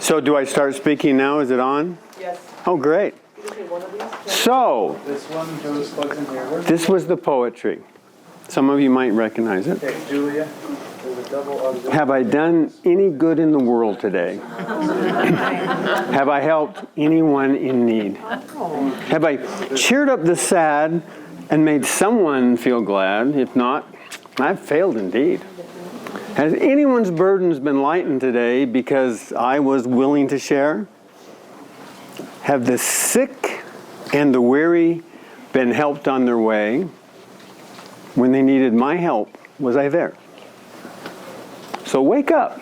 So do I start speaking now? Is it on? Yes. Oh, great. So, This one goes plugs in here. this was the poetry. Some of you might recognize it. Okay, Julia, there's a double auxiliary. Have I done any good in the world today? Have I helped anyone in need? Have I cheered up the sad and made someone feel glad? If not, I've failed indeed. Has anyone's burdens been lightened today because I was willing to share? Have the sick and the weary been helped on their way? When they needed my help, was I there? So wake up.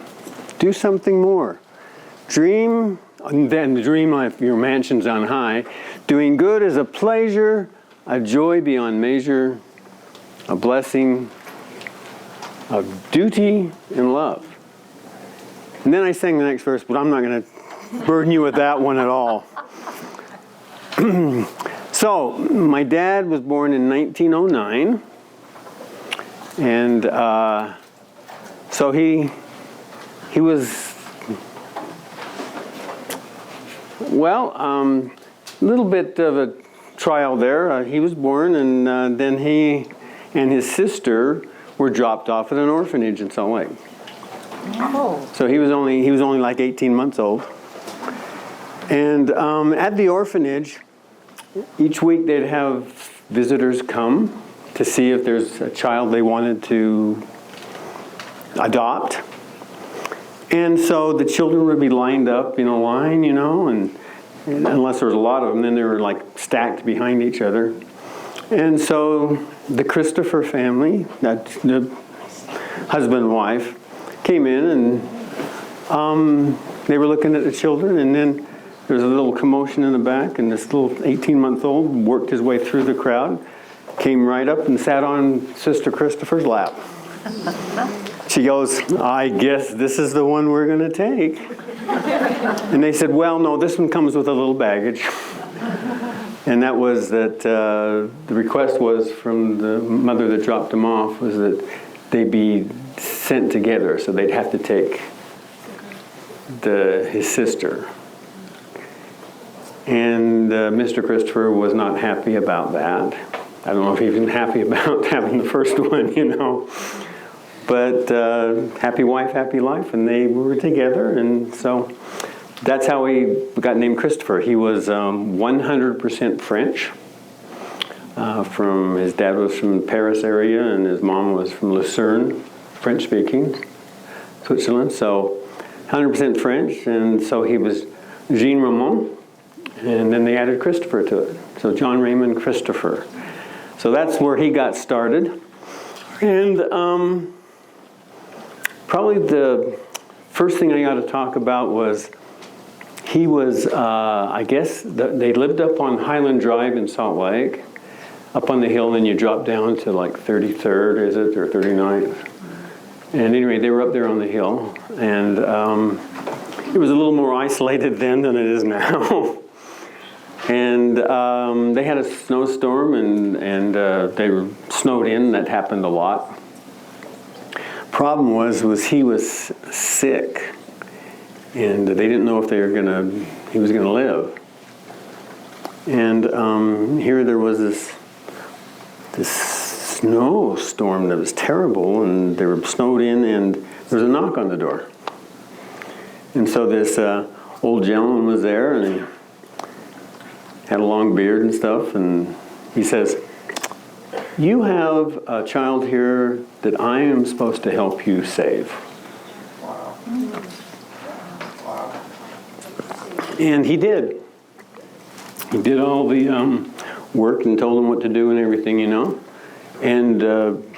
Do something more. Dream, and then dream like your mansion's on high. Doing good is a pleasure, a joy beyond measure, a blessing, of duty and love. And then I sang the next verse, but I'm not going to burden you with that one at all. So, my dad was born in 1909, and so he was, well, a little bit of a trial there. He was born, and then he and his sister were dropped off at an orphanage in Salt Lake. Oh. So he was only like 18 months old. And at the orphanage, each week they'd have visitors come to see if there's a child they wanted to adopt. And so the children would be lined up in a line, and unless there was a lot of them, then they were like stacked behind each other. And so the Christopher family, that's the husband and wife, came in and they were looking at the children, and then there was a little commotion in the back, and this little 18-month-old worked his way through the crowd, came right up and sat on Sister Christopher's lap. She goes, I guess this is the one we're going to take. And they said, well, no, this one comes with a little baggage. And that was that the request was from the mother that dropped them off was that they be sent together, so they'd have to take his sister. And Mr. Christopher was not happy about that. I don't know if he was happy about having the first one, But happy wife, happy life, and they were together, and so that's how he got named Christopher. He was 100% French. His dad was from the Paris area, and his mom was from Lucerne, French-speaking, Switzerland. So 100% French, and so he was Jean Ramon, and then they added Christopher to it. So John Raymond Christopher. So that's where he got started. And probably the first thing I got to talk about was he was, I guess, they lived up on Highland Drive in Salt Lake, up on the hill, and then you drop down to like 33rd, is it, or 39th. And anyway, they were up there on the hill, and it was a little more isolated then than it is now. And they had a snowstorm, and they were snowed in. That happened a lot. Problem was he was sick, and they didn't know if he was gonna live. And here there was this snowstorm that was terrible, and they were snowed in, and there was a knock on the door. And so this old gentleman was there, and he had a long beard and stuff, and he says, you have a child here that I am supposed to help you save. Wow. Wow. And he did. He did all the work and told him what to do and everything, And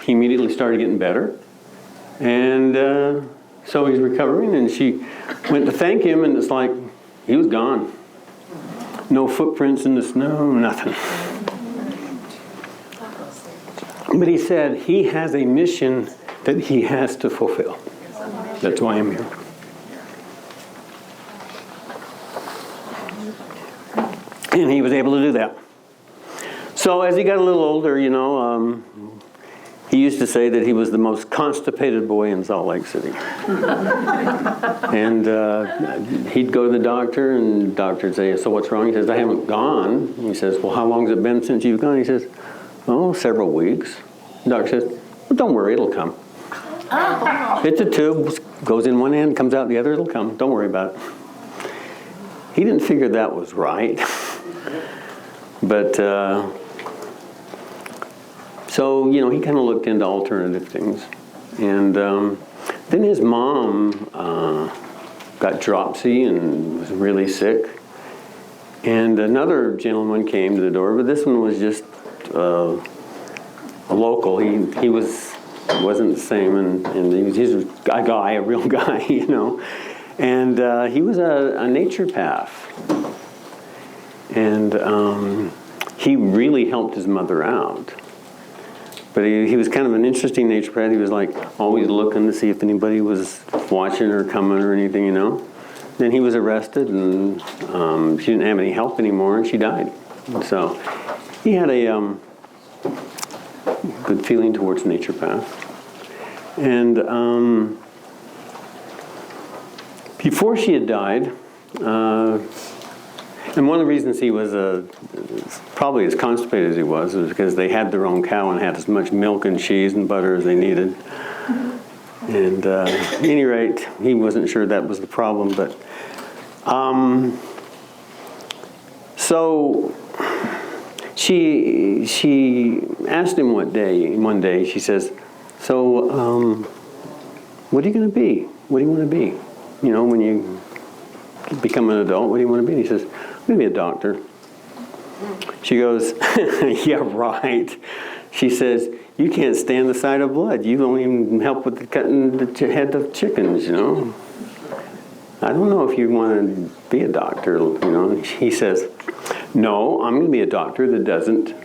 he immediately started getting better. And so he's recovering, and she went to thank him, and it's like he was gone. No footprints in the snow, nothing. But he said he has a mission that he has to fulfill. That's why I'm here. And he was able to do that. So as he got a little older, he used to say that he was the most constipated boy in Salt Lake City. And he'd go to the doctor, and the doctor would say, so what's wrong? He says, I haven't gone. He says, well, how long has it been since you've gone? He says, oh, several weeks. The doctor says, well, don't worry, it'll come. It's a tube, goes in one end, comes out the other, it'll come. Don't worry about it. He didn't figure that was right. But, so, you know, he kind of looked into alternative things. And then his mom got dropsy and was really sick. And another gentleman came to the door, but this one was just a local. He wasn't the same, and he's a guy, a real guy, you know. And he was a naturopath. And he really helped his mother out. But he was kind of an interesting naturopath. He was like always looking to see if anybody was watching or coming or anything, you know. Then he was arrested, and she didn't have any help anymore, and she died. So he had a good feeling towards naturopath. And before she had died, and one of the reasons he was probably as constipated as he was because they had their own cow and had as much milk and cheese and butter as they needed. And at any rate, he wasn't sure that was the problem. But so she asked him one day, she says, so what are you going to be? What do you want to be? You know, when you become an adult, what do you want to be? And he says, I'm going to be a doctor. She goes, yeah, right. She says, you can't stand the sight of blood. You don't even help with the cutting the head of chickens, you know. I don't know if you want to be a doctor, you know. He says, no, I'm going to be a doctor that doesn't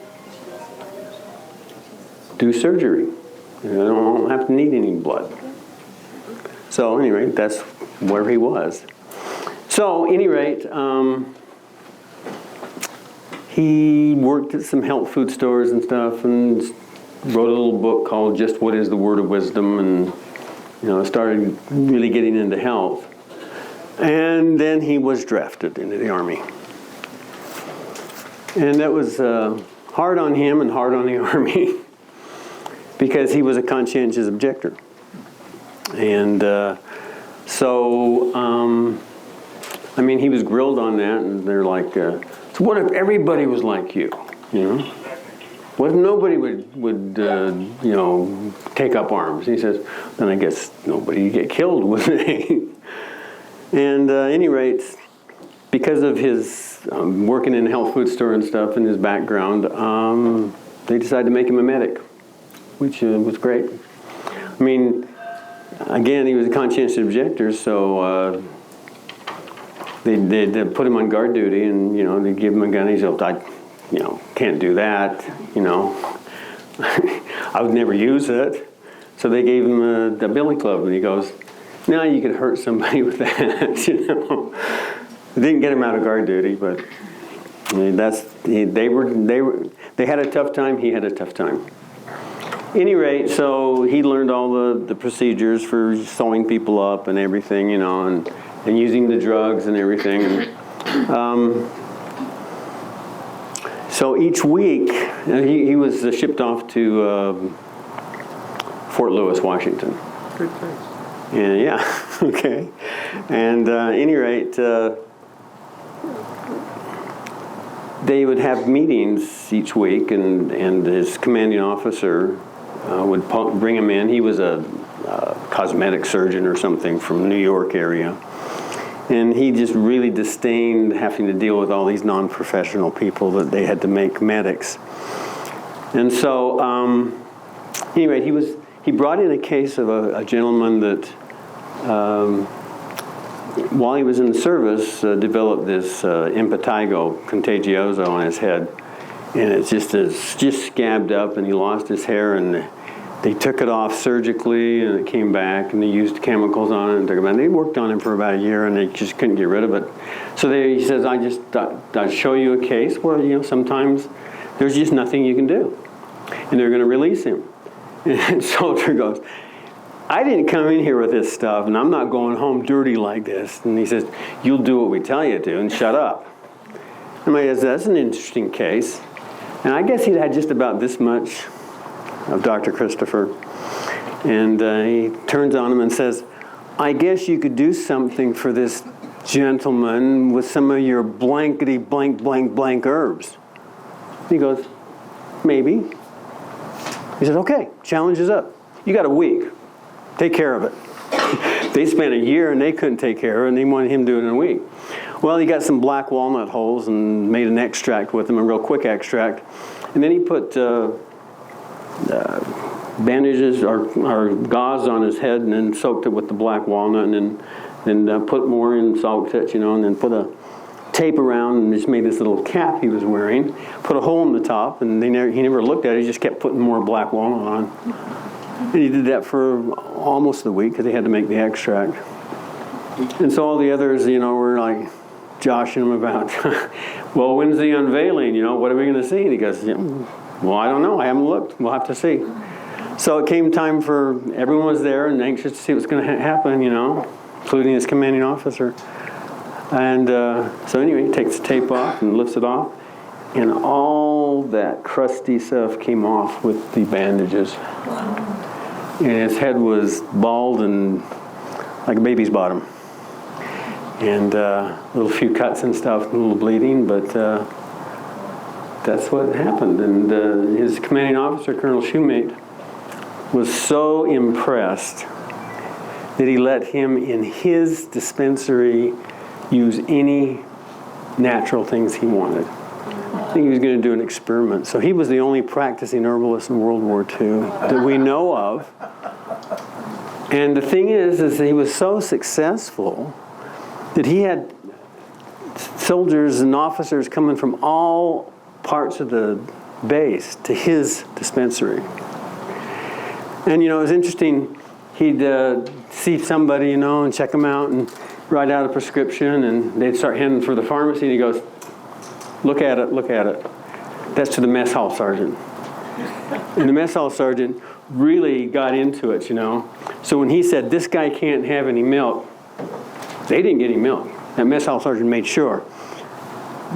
do surgery. I don't have to need any blood. So, at any rate, that's where he was. So, at any rate, he worked at some health food stores and stuff, and wrote a little book called Just What Is the Word of Wisdom, and you know, started really getting into health. And then he was drafted into the Army. And that was hard on him and hard on the Army because he was a conscientious objector. And so, I mean, he was grilled on that, and they're like, so what if everybody was like you, you know? What if nobody would you know, take up arms? He says, then I guess nobody would get killed, wouldn't they? And at any rate, because of his working in a health food store and stuff and his background, they decided to make him a medic, which was great. I mean, again, he was a conscientious objector, so they put him on guard duty, and you know, they give him a gun. He said, I, you know, can't do that. You know, I would never use it. So they gave him a billy club, and he goes, "No, you could hurt somebody with that." You know, it didn't get him out of guard duty, but I mean, they had a tough time. He had a tough time. Any rate, so he learned all the procedures for sewing people up and everything, you know, and using the drugs and everything. And, so each week, he was shipped off to Fort Lewis, Washington. Good place. And yeah, okay. And at any rate, they would have meetings each week, and his commanding officer would bring him in. He was a cosmetic surgeon or something from New York area. And he just really disdained having to deal with all these non-professional people that they had to make medics. And so, anyway, he brought in a case of a gentleman that, while he was in the service, developed this impetigo contagioso on his head. And it's just scabbed up, and he lost his hair, and they took it off surgically, and it came back, and they used chemicals on it, and took it back. They worked on him for about a year, and they just couldn't get rid of it. So he says, I'll show you a case where, you know, sometimes there's just nothing you can do. And they're going to release him. And Salter goes, I didn't come in here with this stuff, and I'm not going home dirty like this. And he says, you'll do what we tell you to, and shut up. And I says, that's an interesting case. And I guess he'd had just about this much of Dr. Christopher. And he turns on him and says, I guess you could do something for this gentleman with some of your blankety blank blank blank herbs. He goes, maybe. He said, okay, challenge is up. You got a week. Take care of it. They spent a year and they couldn't take care of it, and they wanted him to do it in a week. Well, he got some black walnut hulls and made an extract with them, a real quick extract. And then he put bandages or gauze on his head and then soaked it with the black walnut, and then put more in, soaked it, and then put a tape around and just made this little cap he was wearing, put a hole in the top, and he never looked at it. He just kept putting more black walnut on. And he did that for almost a week because they had to make the extract. And so all the others, were like joshing him about, well, when's the unveiling? What are we going to see? And he goes, well, I don't know. I haven't looked. We'll have to see. So it came time for, everyone was there and anxious to see what's going to happen, including his commanding officer. And so anyway, he takes the tape off and lifts it off. And all that crusty stuff came off with the bandages. And his head was bald and like a baby's bottom. And a little few cuts and stuff, a little bleeding, but that's what happened. And his commanding officer, Colonel Shoemate, was so impressed that he let him in his dispensary use any natural things he wanted. I think he was going to do an experiment. So he was the only practicing herbalist in World War II that we know of. And the thing is that he was so successful that he had soldiers and officers coming from all parts of the base to his dispensary. And, it was interesting. He'd see somebody, and check them out and write out a prescription, and they'd start heading for the pharmacy, and he goes, look at it. That's to the mess hall sergeant. And the mess hall sergeant really got into it, So when he said, this guy can't have any milk, they didn't get any milk. That mess hall sergeant made sure.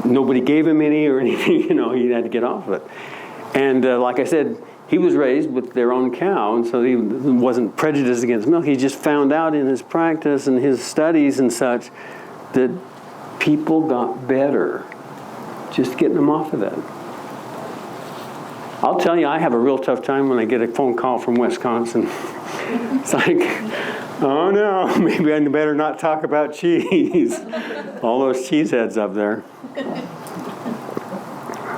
Nobody gave him any or anything, he had to get off of it. And like I said, he was raised with their own cow, and so he wasn't prejudiced against milk. He just found out in his practice and his studies and such that people got better just getting them off of that. I'll tell you, I have a real tough time when I get a phone call from Wisconsin. It's like, oh no, maybe I better not talk about cheese. All those cheeseheads up there.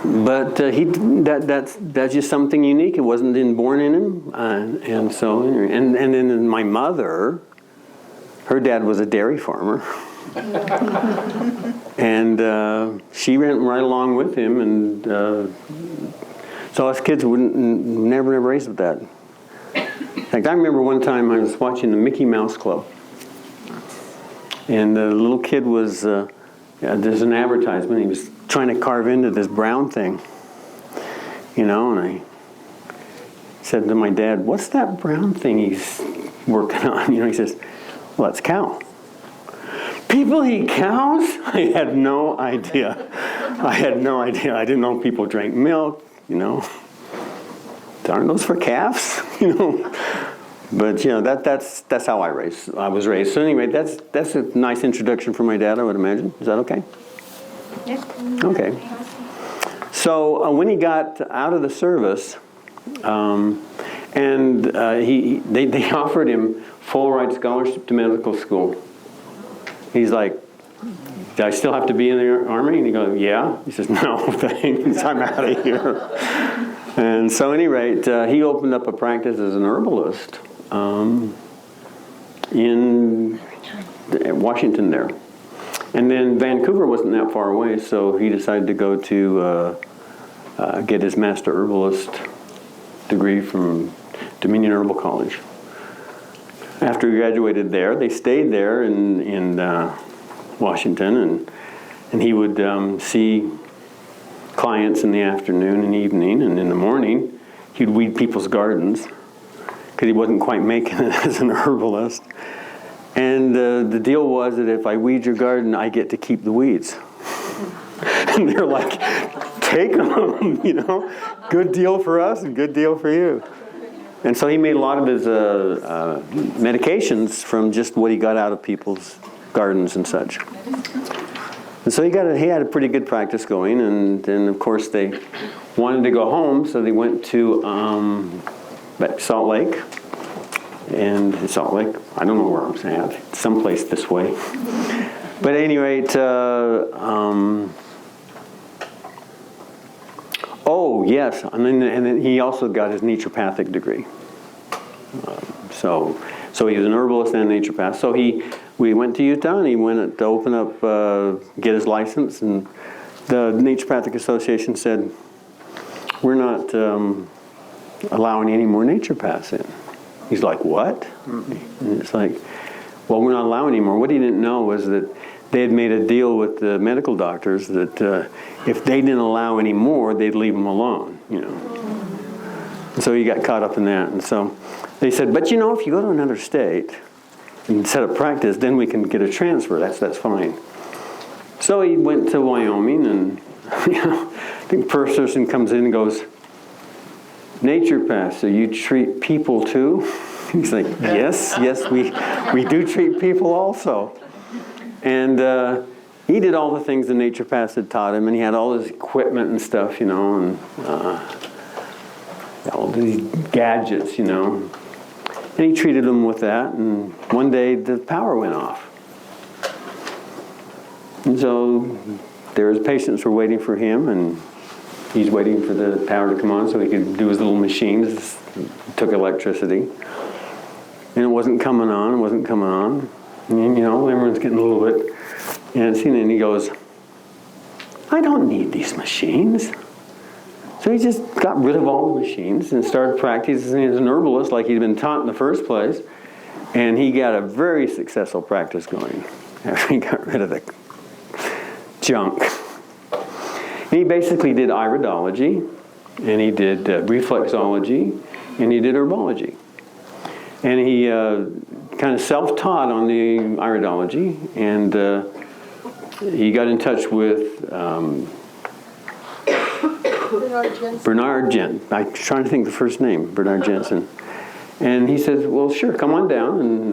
But that's just something unique. It wasn't inborn in him, and then my mother, her dad was a dairy farmer, and she went right along with him, and so us kids wouldn't never raised with that. In fact, I remember one time I was watching the Mickey Mouse Club, and the little kid was there's an advertisement. He was trying to carve into this brown thing, and I said to my dad, what's that brown thing he's working on? He says, well, that's cow. People eat cows? I had no idea. I didn't know people drank milk, Aren't those for calves? But that's how I was raised. So anyway, that's a nice introduction for my dad, I would imagine. Is that okay? Yeah. Okay. So when he got out of the service, they offered him full ride scholarship to medical school. He's like, do I still have to be in the Army? And he goes, yeah. He says, no, thanks, I'm out of here. And so at any rate, he opened up a practice as an herbalist in Washington there. And then Vancouver wasn't that far away, so he decided to go to get his master herbalist degree from Dominion Herbal College. After he graduated there, they stayed there in Washington, and he would see clients in the afternoon and evening, and in the morning he'd weed people's gardens because he wasn't quite making it as an herbalist. And the deal was that if I weed your garden, I get to keep the weeds. And they're like, take them, you know, good deal for us and good deal for you. And so he made a lot of his medications from just what he got out of people's gardens and such. And so he had a pretty good practice going, and then of course they wanted to go home, so they went to Salt Lake. And Salt Lake, I don't know where I'm saying, someplace this way. But at any rate, oh yes, and then he also got his naturopathic degree. So he was an herbalist and a naturopath. So we went to Utah and he went to open up, get his license, and the Naturopathic Association said, we're not allowing any more naturopaths in. He's like, what? And it's like, well, we're not allowing anymore. What he didn't know was that they had made a deal with the medical doctors that if they didn't allow any more, they'd leave them alone, you know. And so he got caught up in that. And so they said, but you know, if you go to another state and set up practice, then we can get a transfer. That's fine. So he went to Wyoming, and you know, I think the first person comes in and goes, naturopath, so you treat people too? He's like, yes, we do treat people also. And he did all the things the naturopaths had taught him, and he had all his equipment and stuff, you know, and all these gadgets, you know. And he treated them with that, and one day the power went off. And so his patients were waiting for him, and he's waiting for the power to come on so he could do his little machines. It took electricity. And it wasn't coming on, And, you know, everyone's getting a little bit antsy. And he goes, I don't need these machines. So he just got rid of all the machines and started practicing as an herbalist like he'd been taught in the first place. And he got a very successful practice going after he got rid of the junk. And he basically did iridology, and he did reflexology, and he did herbology. And he kind of self-taught on the iridology, and he got in touch with Bernard Jensen. I'm trying to think of the first name, Bernard Jensen. And he says, well, sure, come on down, and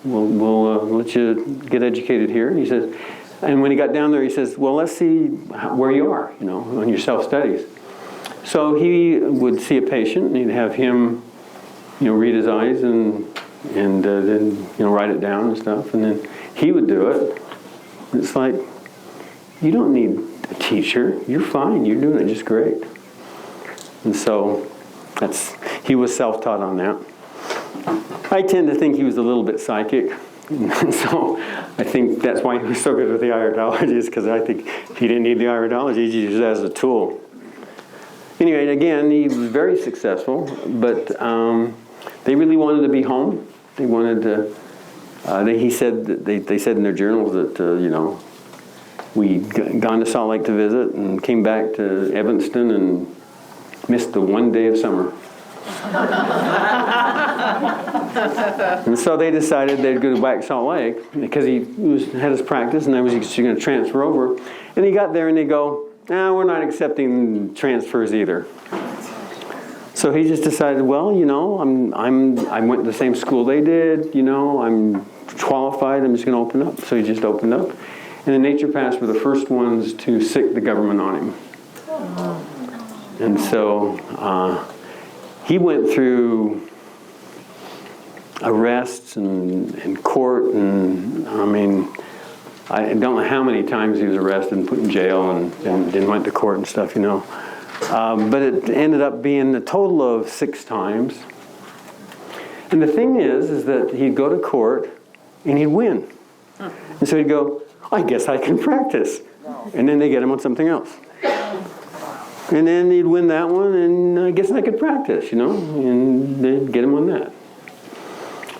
we'll let you get educated here. And he says, and when he got down there, he says, well, let's see where you are, you know, on your self-studies. So he would see a patient, and he'd have him, you know, read his eyes and then, you know, write it down and stuff. And then he would do it. It's like, you don't need a teacher. You're fine. You're doing it just great. And so he was self-taught on that. I tend to think he was a little bit psychic. And so I think that's why he was so good with the iridology, is because I think he didn't need the iridology, he used it as a tool. Anyway, again, he was very successful, but they really wanted to be home. They wanted to, they said in their journals that, you know, we'd gone to Salt Lake to visit and came back to Evanston and missed the one day of summer. And so they decided they'd go back to Salt Lake because he had his practice, and then he was going to transfer over. And he got there and they go, we're not accepting transfers either. So he just decided, well, you know, I went to the same school they did, you know, I'm qualified, I'm just going to open up. So he just opened up. And the naturopaths were the first ones to sick the government on him. And so he went through arrests and court, and I mean, I don't know how many times he was arrested and put in jail and then went to court and stuff, you know. But it ended up being a total of 6 times. And the thing is that he'd go to court and he'd win. And so he'd go, I guess I can practice. And then they get him on something else. And then he'd win that one, and I guess I could practice, you know, and they'd get him on that.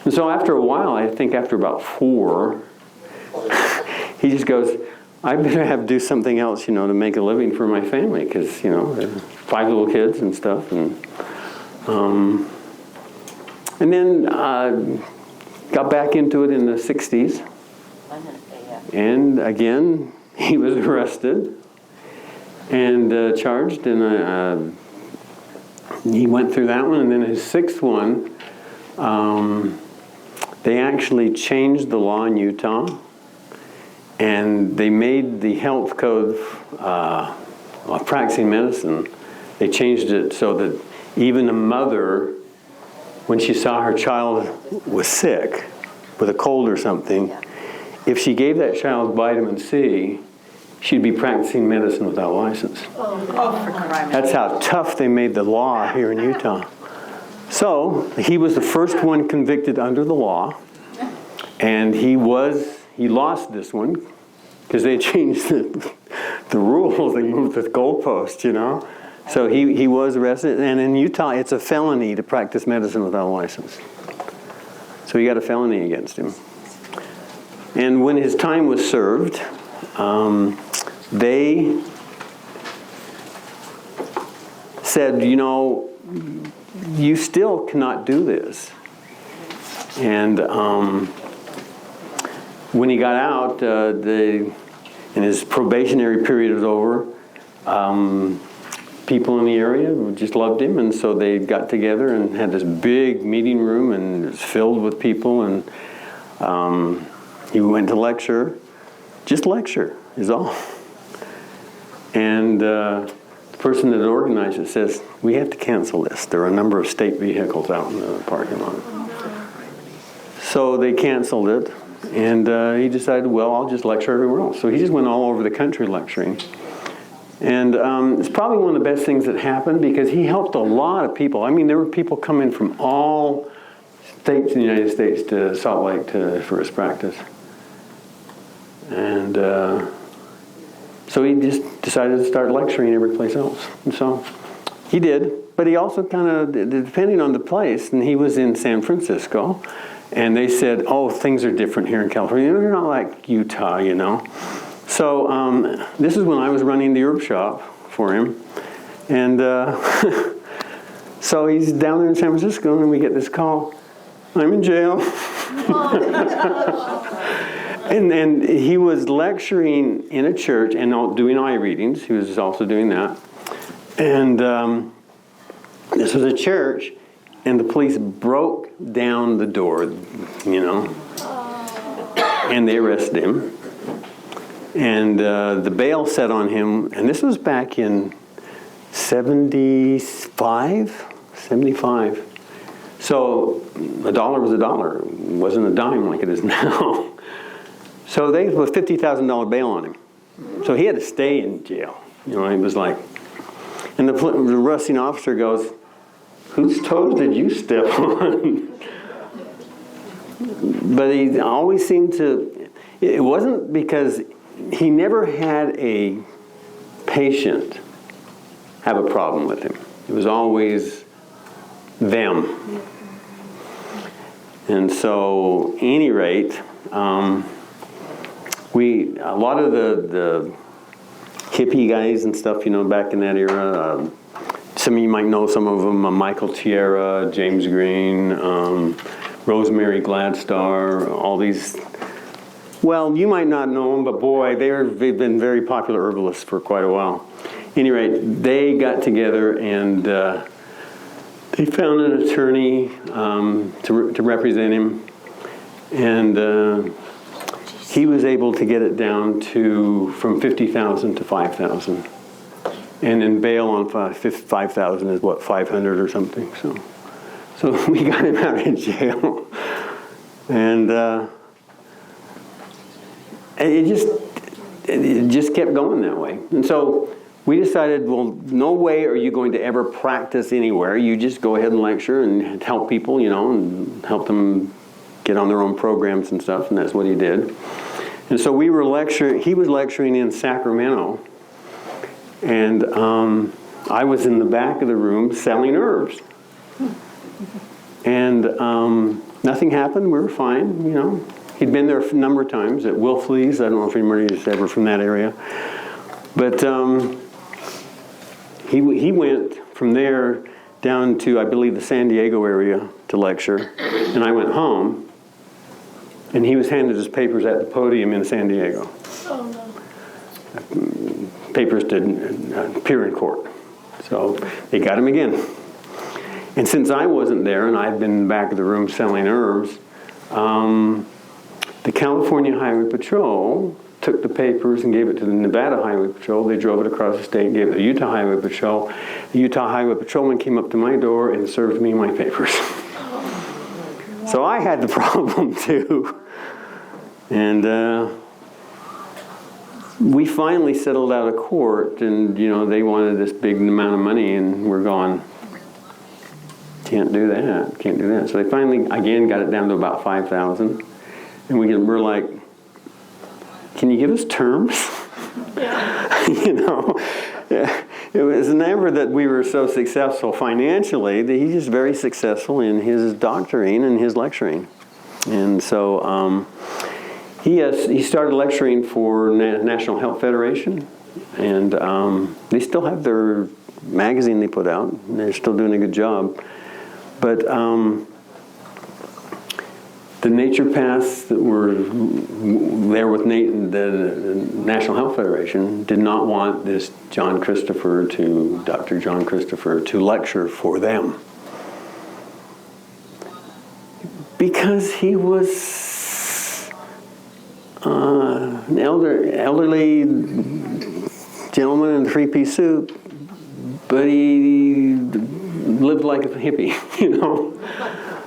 And so after a while, I think after about 4, he just goes, I better have to do something else, you know, to make a living for my family, because, you know, 5 little kids and stuff. And And then got back into it in the 60s. And again, he was arrested and charged, and he went through that one. And then his sixth one, they actually changed the law in Utah, and they made the health code of practicing medicine. They changed it so that even a mother, when she saw her child was sick with a cold or something, if she gave that child vitamin C, she'd be practicing medicine without a license. Oh, for crying. That's how tough they made the law here in Utah. So he was the first one convicted under the law, and he lost this one because they changed the rules. They moved the goalpost, you know. So he was arrested, and in Utah it's a felony to practice medicine without a license. So he got a felony against him. And when his time was served, they said, you know, you still cannot do this. And when he got out, and his probationary period was over, people in the area just loved him, and so they got together and had this big meeting room, and it was filled with people, and he went to lecture. Just lecture is all. And the person that organized it says, we have to cancel this. There are a number of state vehicles out in the parking lot. So they canceled it, and he decided, well, I'll just lecture everywhere else. So he just went all over the country lecturing. And it's probably one of the best things that happened because he helped a lot of people. I mean, there were people coming from all states in the United States to Salt Lake for his practice. And so he just decided to start lecturing every place else. And so he did. But he also kind of, depending on the place, and he was in San Francisco, and they said, oh, things are different here in California. They're not like Utah, you know. So this is when I was running the herb shop for him. And so he's down there in San Francisco, and we get this call, I'm in jail. And he was lecturing in a church and doing eye readings. He was also doing that. And this was a church, and the police broke down the door, you know, and they arrested him. And the bail set on him, and this was back in 75. So a dollar was a dollar. It wasn't a dime like it is now. So they put $50,000 bail on him. So he had to stay in jail. You know, he was like, and the arresting officer goes, whose toes did you step on? But he always seemed to, it wasn't because he never had a patient have a problem with him. It was always them. And so, any rate, a lot of the hippie guys and stuff, you know, back in that era, some of you might know some of them, Michael Tierra, James Green, Rosemary Gladstar, all these. Well, you might not know them, but boy, they've been very popular herbalists for quite a while. At any rate, they got together and they found an attorney to represent him, and he was able to get it down from 50,000 to 5,000, and then bail on 5,000 is what, 500 or something. So we got him out of jail, and it just kept going that way. And so we decided, well, no way are you going to ever practice anywhere. You just go ahead and lecture and help people, you know, and help them get on their own programs and stuff, and that's what he did. And so he was lecturing in Sacramento, and I was in the back of the room selling herbs. And nothing happened, we were fine, you know. He'd been there a number of times at Wilfley's. I don't know if anybody's ever from that area. But he went from there down to, I believe, the San Diego area to lecture, and I went home, and he was handed his papers at the podium in San Diego. Papers to appear in court. So they got him again. And since I wasn't there, and I'd been in the back of the room selling herbs, the California Highway Patrol took the papers and gave it to the Nevada Highway Patrol. They drove it across the state and gave it to the Utah Highway Patrol. The Utah Highway Patrolman came up to my door and served me my papers. So I had the problem too. And we finally settled out of court, and they wanted this big amount of money, and we're going, can't do that. So they finally again got it down to about $5,000, and we're like, can you give us terms? It was never that we were so successful financially. That he's just very successful in his doctoring and his lecturing, and so he started lecturing for National Health Federation, and they still have their magazine they put out. And they're still doing a good job, but the naturopaths that were there with the National Health Federation did not want this Dr. John Christopher, to lecture for them. Because he was an elderly gentleman in a three-piece suit, but he lived like a hippie,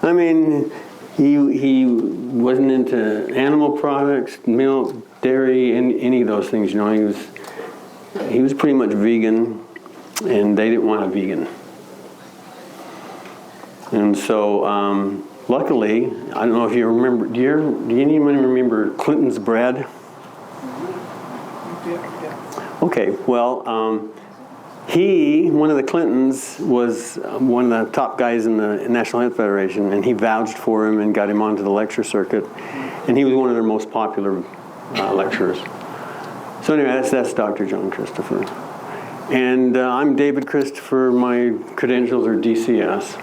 I mean, he wasn't into animal products, milk, dairy, any of those things. He was pretty much vegan, and they didn't want a vegan. And so, luckily, I don't know if you remember. Do anyone remember Clinton's bread? Okay. Well, one of the Clintons was one of the top guys in the National Health Federation, and he vouched for him and got him onto the lecture circuit, and he was one of their most popular lecturers. So anyway, that's Dr. John Christopher. And I'm David Christopher. My credentials are DCS,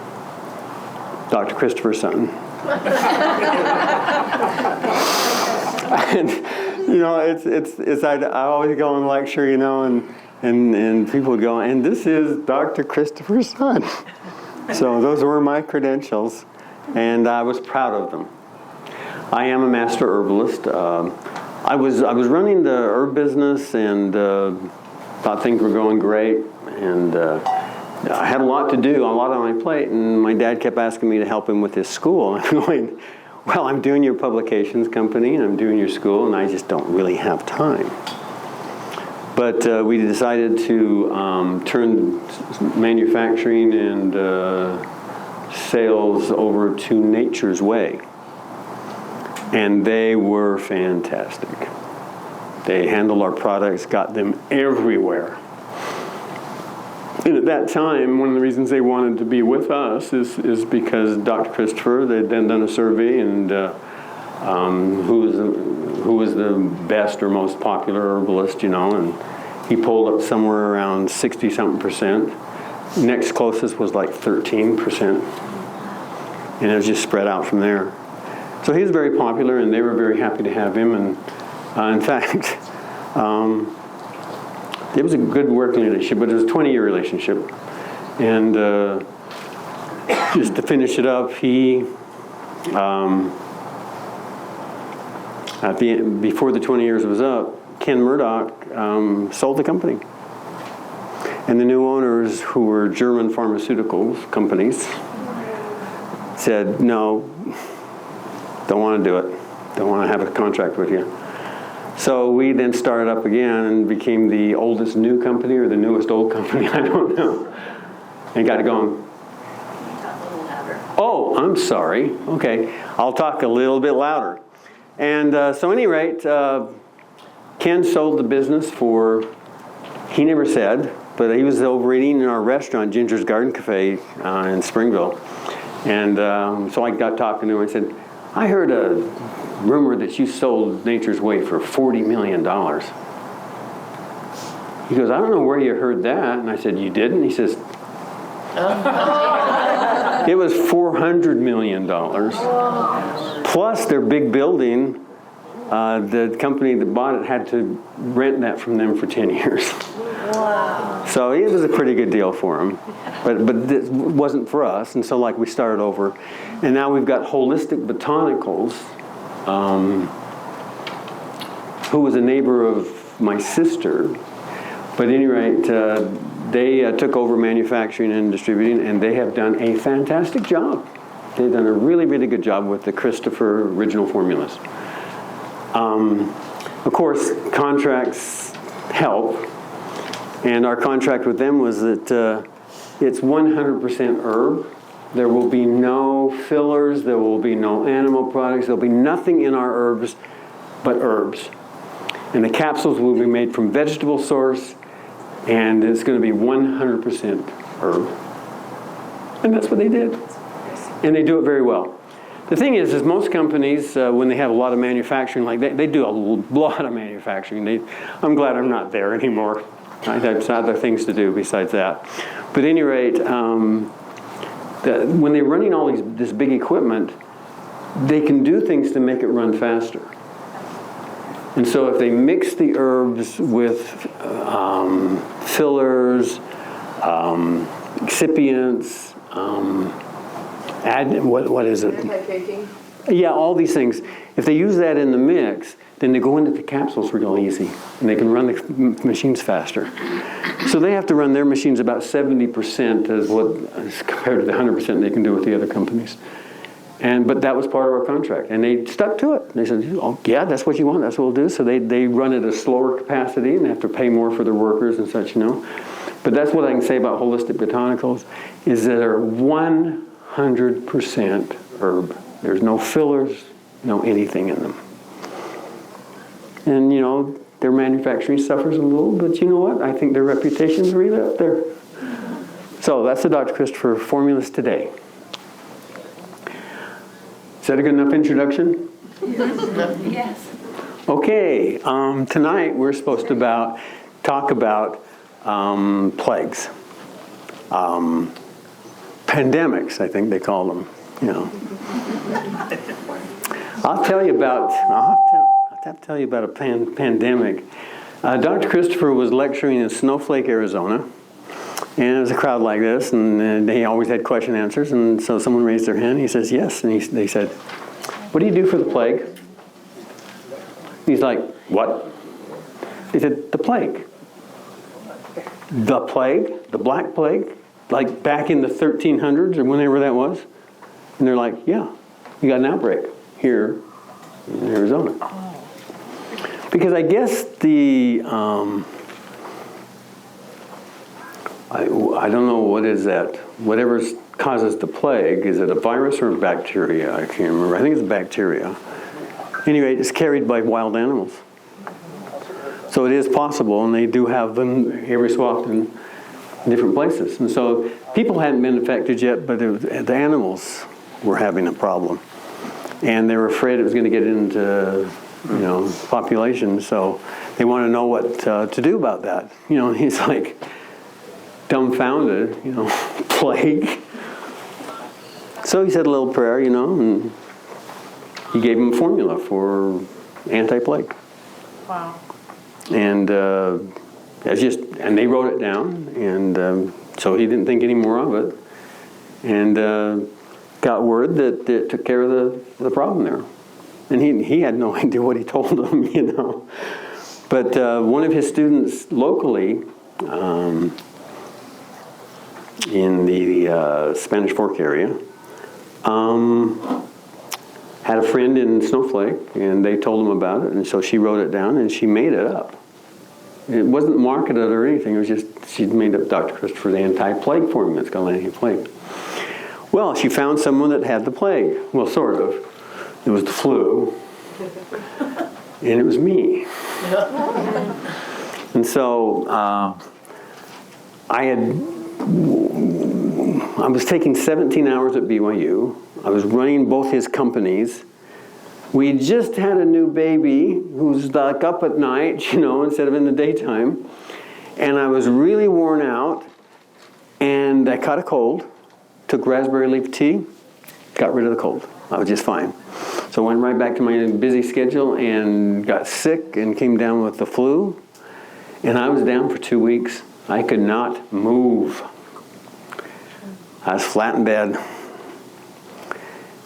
Dr. Christopher's son. And, I always go and lecture, and people would go, and this is Dr. Christopher's son. So those were my credentials, and I was proud of them. I am a master herbalist. I was running the herb business, and thought things were going great, and I had a lot to do, a lot on my plate, and my dad kept asking me to help him with his school. I'm going, well, I'm doing your publications company, and I'm doing your school, and I just don't really have time. But we decided to turn manufacturing and sales over to Nature's Way. And they were fantastic. They handled our products, got them everywhere. And at that time, one of the reasons they wanted to be with us is because Dr. Christopher, they'd then done a survey, and who was the best or most popular herbalist, and he pulled up somewhere around 60-something%. Next closest was like 13%. And it was just spread out from there. So he was very popular, and they were very happy to have him. And in fact, it was a good working relationship, but it was a 20-year relationship. And just to finish it up, he, before the 20 years was up, Ken Murdoch sold the company. And the new owners, who were German pharmaceutical companies, said, no, don't want to do it. Don't want to have a contract with you. So we then started up again and became the oldest new company, or the newest old company, I don't know. And got it going. Oh, I'm sorry. Okay, I'll talk a little bit louder. And so at any rate, Ken sold the business for, he never said, but he was over eating in our restaurant, Ginger's Garden Cafe in Springville. And so I got talking to him. I said, I heard a rumor that you sold Nature's Way for $40 million. He goes, I don't know where you heard that. And I said, you didn't? He says, It was $400 million. Plus their big building, the company that bought it had to rent that from them for 10 years. Wow. So it was a pretty good deal for them. But it wasn't for us, and so like we started over. And now we've got Holistic Botanicals, who was a neighbor of my sister. But at any rate, they took over manufacturing and distributing, and they have done a fantastic job. They've done a really, really good job with the Christopher original formulas. Of course, contracts help, and our contract with them was that it's 100% herb. There will be no fillers, there will be no animal products, there'll be nothing in our herbs but herbs. And the capsules will be made from vegetable source, and it's going to be 100% herb. And that's what they did. And they do it very well. The thing is most companies, when they have a lot of manufacturing, like they do a lot of manufacturing. I'm glad I'm not there anymore. I have other things to do besides that. But at any rate, when they're running all this big equipment, they can do things to make it run faster. And so if they mix the herbs with fillers, excipients, what is it? Anti-caking. Yeah, all these things. If they use that in the mix, then they go into the capsules real easy, and they can run the machines faster. So they have to run their machines about 70% as compared to the 100% they can do with the other companies. But that was part of our contract, and they stuck to it. They said, "Oh, yeah, that's what you want. That's what we'll do." So they run at a slower capacity, and they have to pay more for their workers and such, But that's what I can say about Holistic Botanicals, is that they're 100% herb. There's no fillers, no anything in them. And, their manufacturing suffers a little, but you know what? I think their reputation's really up there. So that's the Dr. Christopher formulas today. Is that a good enough introduction? Yes. Okay, tonight we're supposed to talk about plagues. Pandemics, I think they call them, I'll have to tell you about a pandemic. Dr. Christopher was lecturing in Snowflake, Arizona, and it was a crowd like this, and they always had question answers, and so someone raised their hand. He says, yes, and they said, "What do you do for the plague?" He's like, "What?" He said, "The plague." "The plague? The Black Plague? Like back in the 1300s or whenever that was?" And they're like, "Yeah, we got an outbreak here in Arizona." Because I guess I don't know what is that. Whatever causes the plague, is it a virus or a bacteria? I can't remember. I think it's a bacteria. Anyway, it's carried by wild animals. So it is possible, and they do have them every so often in different places. And so people hadn't been infected yet, but the animals were having a problem. And they were afraid it was going to get into, population. So they want to know what to do about that. He's like dumbfounded, plague. So he said a little prayer, and he gave him a formula for anti-plague. Wow. And and they wrote it down, and so he didn't think any more of it, and got word that it took care of the problem there, and he had no idea what he told them, But one of his students locally, in the Spanish Fork area, had a friend in Snowflake, and they told him about it, and so she wrote it down, and she made it up. It wasn't marketed or anything. It was just she'd made up Dr. Christopher's anti-plague formula. It's called anti-plague. Well, she found someone that had the plague. Well, sort of. It was the flu, and it was me. And so I was taking 17 hours at BYU. I was running both his companies. We just had a new baby who's like up at night, instead of in the daytime. And I was really worn out, and I caught a cold. took raspberry leaf tea, got rid of the cold. I was just fine. So I went right back to my busy schedule and got sick and came down with the flu. And I was down for 2 weeks. I could not move. I was flat in bed.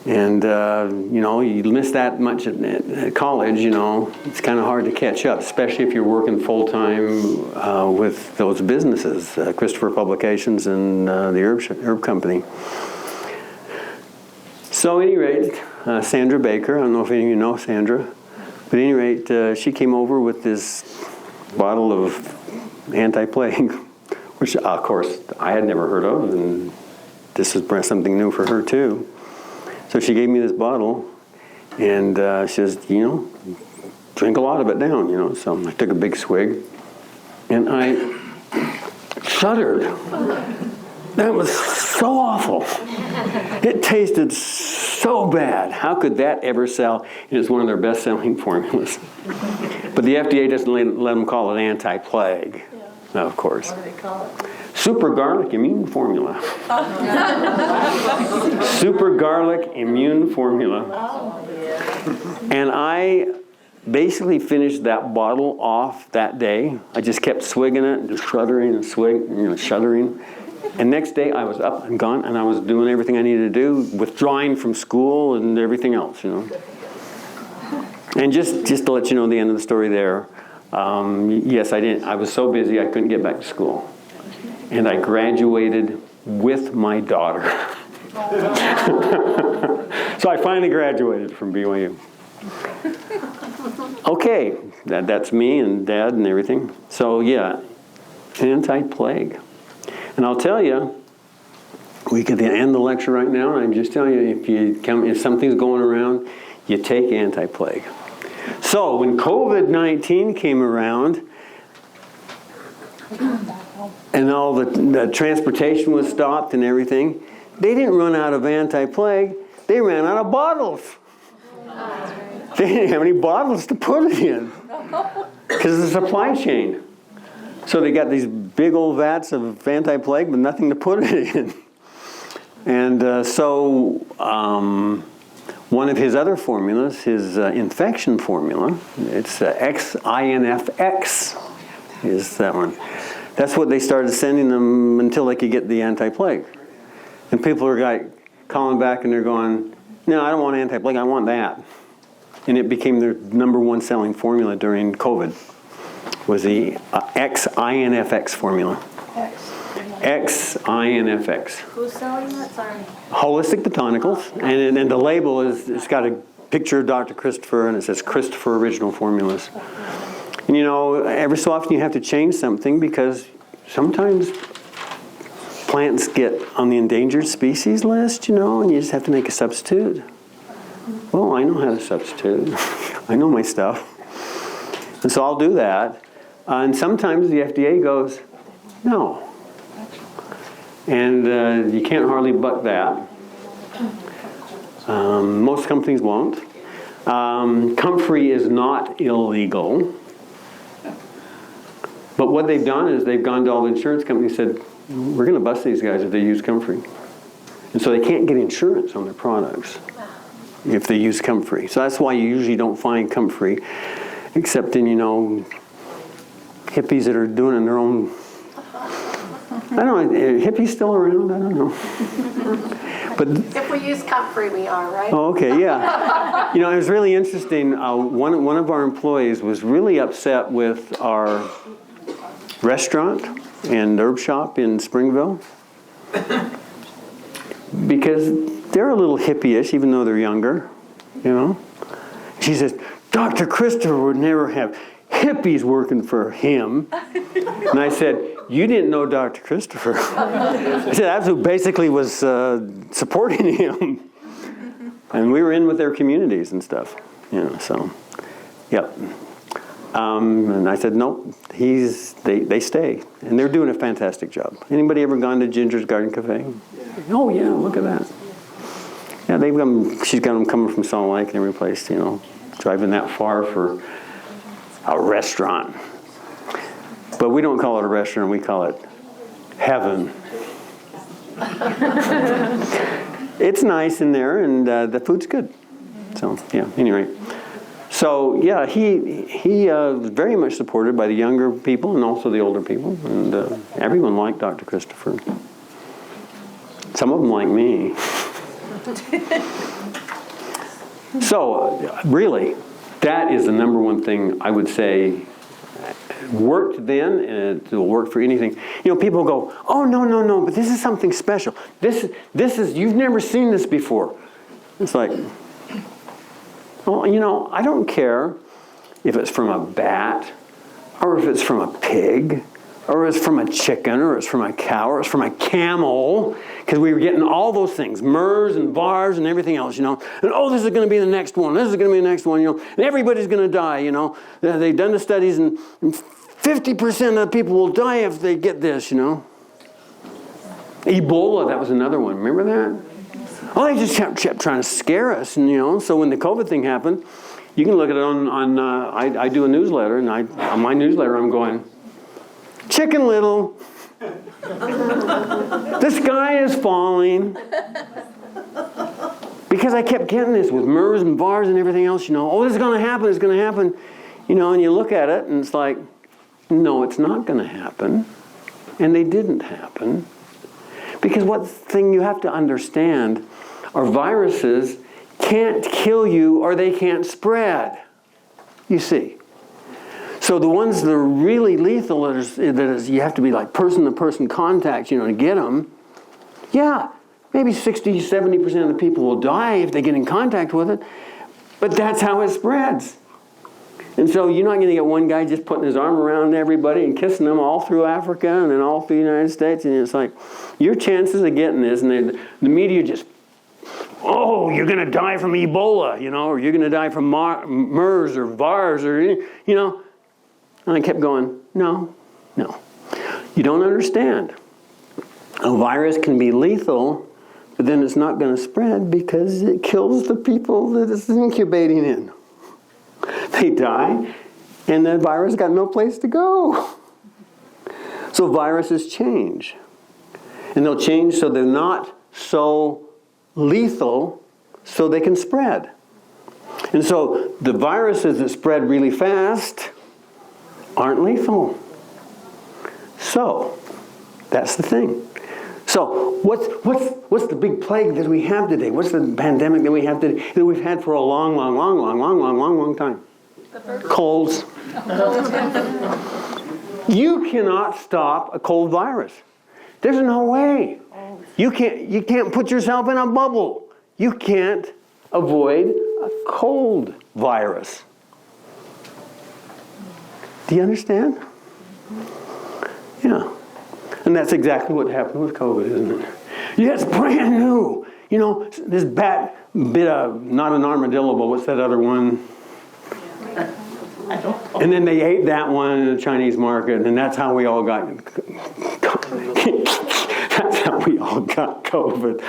And, you miss that much at college, it's kind of hard to catch up, especially if you're working full-time with those businesses, Christopher Publications and the Herb Company. So at any rate, Sandra Baker, I don't know if any of you know Sandra, but at any rate, she came over with this bottle of anti-plague, which, of course, I had never heard of, and this is something new for her, too. So she gave me this bottle, and she says, drink a lot of it down, So I took a big swig, and I shuddered. That was so awful. It tasted so bad. How could that ever sell? And it's one of their best-selling formulas. But the FDA doesn't let them call it anti-plague, of course. What do they call it? Super Garlic Immune Formula. Super Garlic Immune Formula. Oh, yeah. And I basically finished that bottle off that day. I just kept swigging it and just shuddering and shuddering. And next day I was up and gone, and I was doing everything I needed to do, withdrawing from school and everything else, And just to let you know the end of the story there, yes, I was so busy I couldn't get back to school. And I graduated with my daughter. So I finally graduated from BYU. Okay, that's me and Dad and everything. So yeah, anti-plague. And I'll tell you, we could end the lecture right now, and I'm just telling you, if something's going around, you take anti-plague. So when COVID-19 came around, and all the transportation was stopped and everything, they didn't run out of anti-plague, they ran out of bottles. They didn't have any bottles to put it in because of the supply chain. So they got these big old vats of anti-plague but nothing to put it in. And so one of his other formulas, his infection formula, it's XINFX is that one. That's what they started sending them until they could get the anti-plague. And people are calling back and they're going, no, I don't want anti-plague, I want that. And it became their #1 selling formula during COVID, was the XINFX formula. XINFX. Who's selling that? Sorry. Holistic Botanicals. And the label it's got a picture of Dr. Christopher, and it says Christopher Original Formulas. And every so often you have to change something because sometimes plants get on the endangered species list, and you just have to make a substitute. Well, I know how to substitute. I know my stuff. And so I'll do that. And sometimes the FDA goes, no. And you can't hardly buck that. Most companies won't. Comfrey is not illegal. But what they've done is they've gone to all the insurance companies and said, we're going to bust these guys if they use Comfrey. And so they can't get insurance on their products if they use Comfrey. So that's why you usually don't find Comfrey, except in, hippies that are doing it in their own. I don't know, are hippies still around? I don't know. But if we use Comfrey, we are, right? Oh, okay, yeah. It was really interesting. One of our employees was really upset with our restaurant and herb shop in Springville because they're a little hippie-ish, even though they're younger, She says, Dr. Christopher would never have hippies working for him. And I said, you didn't know Dr. Christopher. I said, that's who basically was supporting him. And we were in with their communities and stuff, so, yep. And I said, nope, they stay. And they're doing a fantastic job. Anybody ever gone to Ginger's Garden Cafe? Yeah. Oh, yeah, look at that. Yeah, she's got them coming from Salt Lake and every place, driving that far for a restaurant. But we don't call it a restaurant, we call it heaven. It's nice in there, and the food's good. So, yeah, anyway. So, yeah, he was very much supported by the younger people and also the older people, and everyone liked Dr. Christopher. Some of them like me. So, really, that is the number one thing I would say worked then, and it will work for anything. You know, people go, oh, no, but this is something special. This is, you've never seen this before. It's like, well, you know, I don't care if it's from a bat, or if it's from a pig, or it's from a chicken, or it's from a cow, or it's from a camel, because we were getting all those things, MERS and VARS and everything else, you know. And oh, this is going to be the next one, this is going to be the next one, you know. And everybody's going to die, you know. They've done the studies, and 50% of the people will die if they get this, you know. Ebola, that was another one. Remember that? Oh, they just kept trying to scare us, and you know. So when the COVID thing happened, you can look at it on I do a newsletter, and on my newsletter I'm going, Chicken Little, the sky is falling. Because I kept getting this with MERS and VARS and everything else, you know. Oh, this is going to happen, it's going to happen. You know, and you look at it, and it's like, no, it's not going to happen. And they didn't happen. Because one thing you have to understand are viruses can't kill you or they can't spread. You see. So the ones that are really lethal, that is you have to be like person-to-person contact, you know, to get them. Yeah, maybe 60, 70% of the people will die if they get in contact with it. But that's how it spreads. And so you're not going to get one guy just putting his arm around everybody and kissing them all through Africa and then all through the United States. And it's like, your chances of getting this, and the media just, oh, you're going to die from Ebola, you know, or you're going to die from MERS or VARS or, you know. And I kept going, no. You don't understand. A virus can be lethal, but then it's not going to spread because it kills the people that it's incubating in. They die, and the virus got no place to go. So viruses change. And they'll change so they're not so lethal, so they can spread. And so the viruses that spread really fast aren't lethal. So that's the thing. So what's the big plague that we have today? What's the pandemic that we have today that we've had for a long time? Colds. You cannot stop a cold virus. There's no way. You can't put yourself in a bubble. You can't avoid a cold virus. Do you understand? Yeah. And that's exactly what happened with COVID, isn't it? Yeah, it's brand new. You know, this bat bit not an armadillo, but what's that other one? And then they ate that one in the Chinese market, and that's how we all got COVID.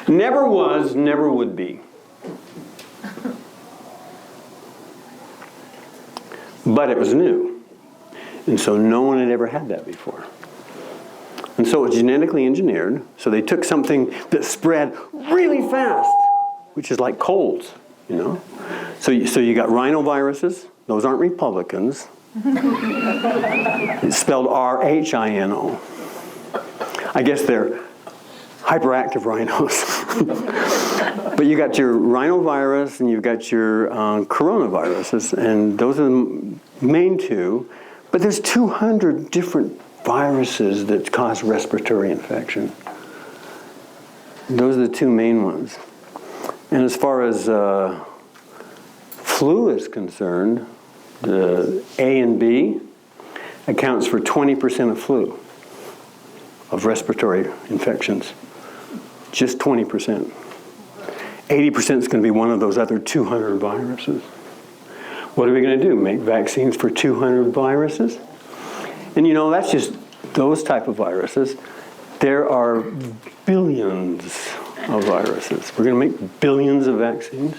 Never was, never would be. But it was new. And so no one had ever had that before. And so it was genetically engineered. So they took something that spread really fast, which is like colds, you know. So you got rhinoviruses. Those aren't Republicans. It's spelled R-H-I-N-O. I guess they're hyperactive rhinos. But you got your rhinovirus and you've got your coronaviruses, and those are the main two. But there's 200 different viruses that cause respiratory infection. Those are the two main ones. And as far as flu is concerned, the A and B accounts for 20% of flu, of respiratory infections. Just 20%. 80% is going to be one of those other 200 viruses. What are we going to do? Make vaccines for 200 viruses? And you know, that's just those type of viruses. There are billions of viruses. We're going to make billions of vaccines?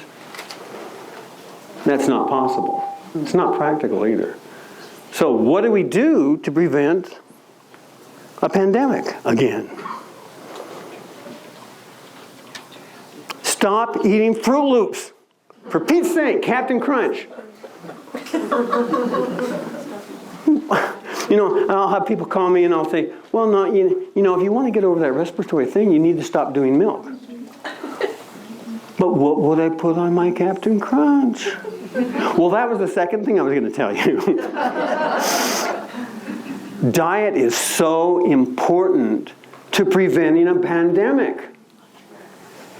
That's not possible. It's not practical either. So what do we do to prevent a pandemic again? Stop eating Fruit Loops. For Pete's sake, Captain Crunch. You know, I'll have people call me and I'll say, well, no, you know, if you want to get over that respiratory thing, you need to stop doing milk. But what would I put on my Captain Crunch? Well, that was the second thing I was going to tell you. Diet is so important to preventing a pandemic.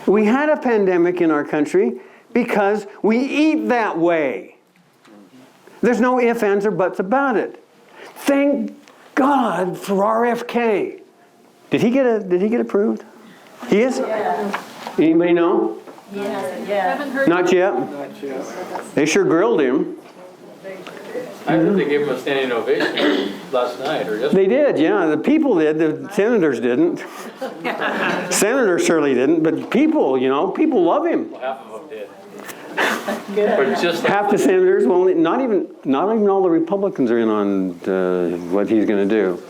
We had a pandemic in our country because we eat that way. There's no ifs, ands, or buts about it. Thank God for RFK. Did he get approved? He is? Yeah. Anybody know? Yeah. Not yet. Not yet. They sure grilled him. I heard they gave him a standing ovation last night or yesterday. They did, yeah. The people did. The senators didn't. Senators surely didn't, but people, you know, people love him. Well, half of them did. But just like, Half the senators, well, not even all the Republicans are in on what he's going to do.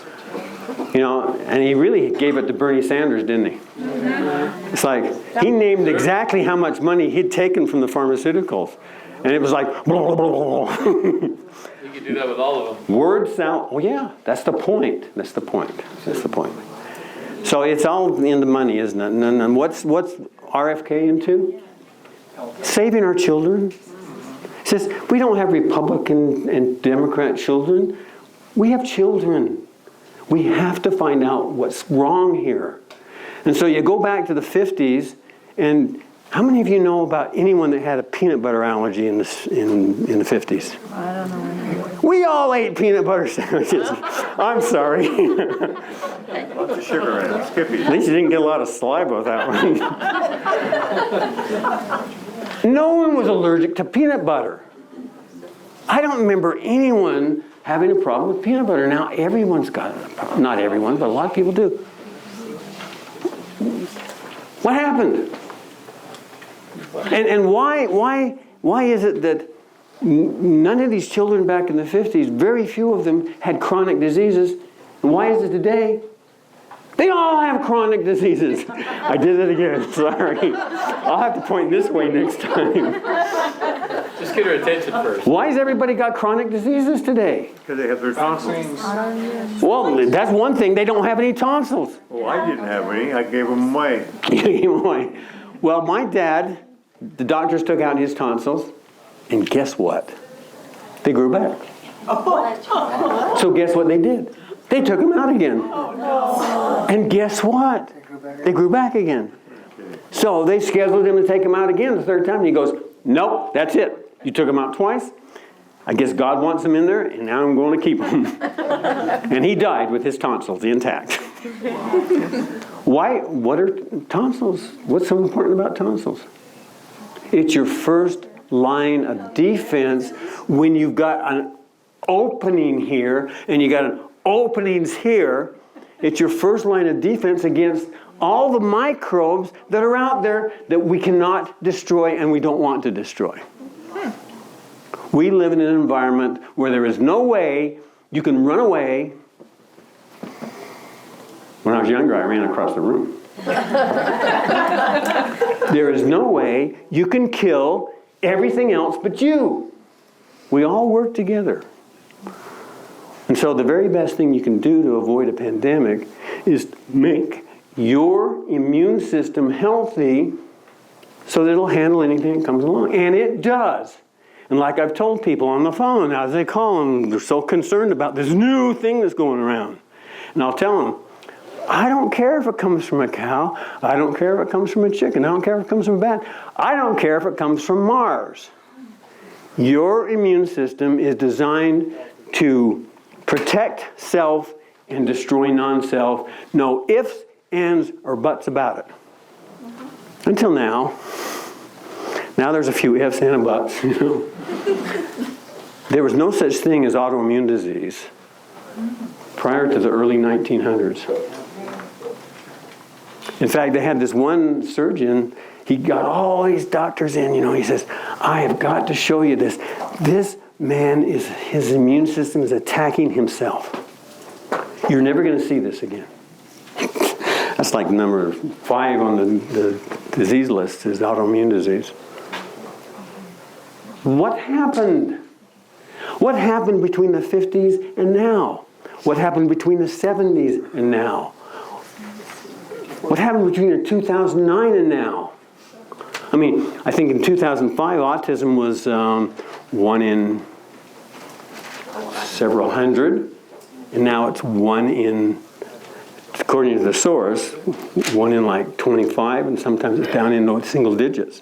You know, and he really gave it to Bernie Sanders, didn't he? Mm-hmm. It's like he named exactly how much money he'd taken from the pharmaceuticals, and it was like blah, blah, blah, blah. you could do that with all of them. Word sound. Oh yeah, that's the point. That's the point. That's the point. So it's all in the money, isn't it? And what's RFK into? Saving our children. It says we don't have Republican and Democrat children. We have children. We have to find out what's wrong here. And so you go back to the 50s, and how many of you know about anyone that had a peanut butter allergy in the 50s? I don't know. We all ate peanut butter sandwiches. I'm sorry. Lots of sugar in it. Skippy. At least you didn't get a lot of saliva with that one. No one was allergic to peanut butter. I don't remember anyone having a problem with peanut butter. Now everyone's got a problem. Not everyone, but a lot of people do. What happened? And why is it that none of these children back in the 50s, very few of them had chronic diseases? And why is it today? They all have chronic diseases. I did it again, sorry. I'll have to point this way next time. Just get her attention first. Why has everybody got chronic diseases today? Because they have their tonsils. Well, that's one thing. They don't have any tonsils. Oh, I didn't have any. I gave them away. Well, my dad, the doctors took out his tonsils, and guess what? They grew back. So guess what they did? They took them out again. And guess what? They grew back again. So they scheduled him to take them out again the third time. And he goes, nope, that's it. You took them out twice. I guess God wants them in there, and now I'm going to keep them. And he died with his tonsils intact. Why? What are tonsils? What's so important about tonsils? It's your first line of defense when you've got an opening here and you got an openings here. It's your first line of defense against all the microbes that are out there that we cannot destroy and we don't want to destroy. We live in an environment where there is no way you can run away. When I was younger, I ran across the room. There is no way you can kill everything else but you. We all work together. And so the very best thing you can do to avoid a pandemic is make your immune system healthy so that it'll handle anything that comes along. And it does. And like I've told people on the phone, as they call them, they're so concerned about this new thing that's going around. And I'll tell them, I don't care if it comes from a cow. I don't care if it comes from a chicken. I don't care if it comes from a bat. I don't care if it comes from Mars. Your immune system is designed to protect self and destroy non-self. No ifs, ands, or buts about it. Until now. Now there's a few ifs and a buts. You know. There was no such thing as autoimmune disease prior to the early 1900s. In fact, they had this one surgeon, he got all these doctors in, you know, he says, I have got to show you this. This man is, his immune system is attacking himself. You're never going to see this again. That's like number 5 on the disease list is autoimmune disease. What happened? What happened between the 50s and now? What happened between the 70s and now? What happened between the 2009 and now? I mean, I think in 2005, autism was 1 in several hundred, and now it's 1 in, according to the source, 1 in like 25, and sometimes it's down in single digits.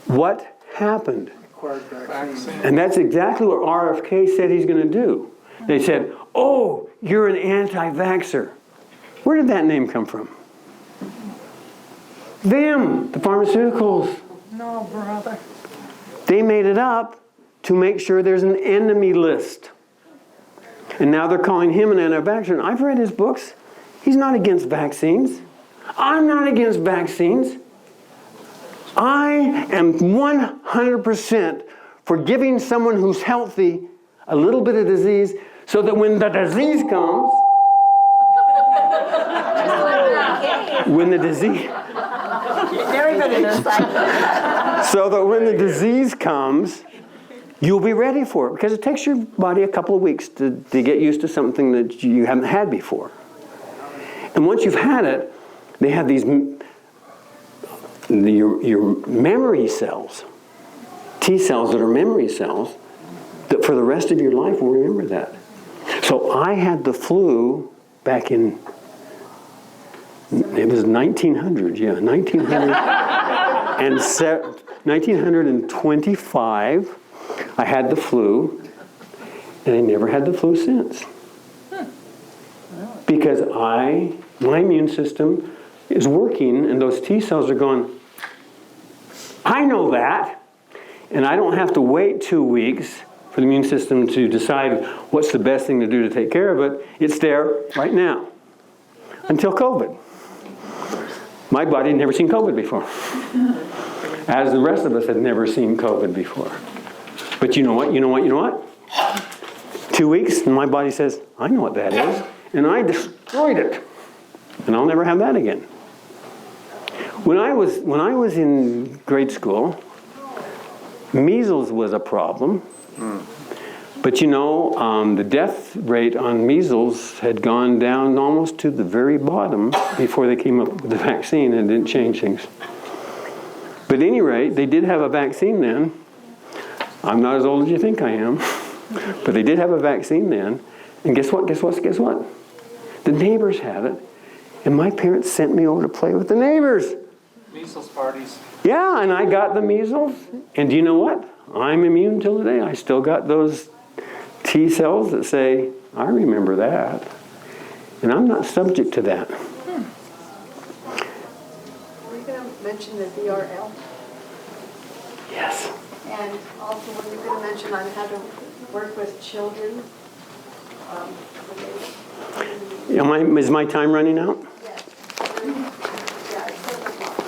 What happened? Acquired vaccine. And that's exactly what RFK said he's going to do. They said, oh, you're an anti-vaxxer. Where did that name come from? Them, the pharmaceuticals. No, brother. They made it up to make sure there's an enemy list. And now they're calling him an anti-vaxxer. And I've read his books. He's not against vaccines. I'm not against vaccines. I am 100% for giving someone who's healthy a little bit of disease so that when the disease comes, when the disease, Very good at this. so that when the disease comes, you'll be ready for it. Because it takes your body a couple of weeks to get used to something that you haven't had before. And once you've had it, they have these, your memory cells, T cells that are memory cells, that for the rest of your life will remember that. So I had the flu back in, it was 1900, yeah, 1925. I had the flu, and I never had the flu since. Because my immune system is working, and those T cells are going, I know that, and I don't have to wait 2 weeks for the immune system to decide what's the best thing to do to take care of it. It's there right now, until COVID. My body had never seen COVID before, as the rest of us had never seen COVID before. But you know what? 2 weeks, and my body says, I know what that is, and I destroyed it, and I'll never have that again. When I was in grade school, measles was a problem. But the death rate on measles had gone down almost to the very bottom before they came up with the vaccine, and it didn't change things. But at any rate, they did have a vaccine then. I'm not as old as you think I am. But they did have a vaccine then. And guess what? The neighbors had it. And my parents sent me over to play with the neighbors. Measles parties. Yeah, and I got the measles. And do you know what? I'm immune till today. I still got those T cells that say, I remember that. And I'm not subject to that. Are you going to mention the VRL? Yes. And also, were you going to mention on how to work with children? Is my time running out? Yes. Yeah, it's 7 o'clock.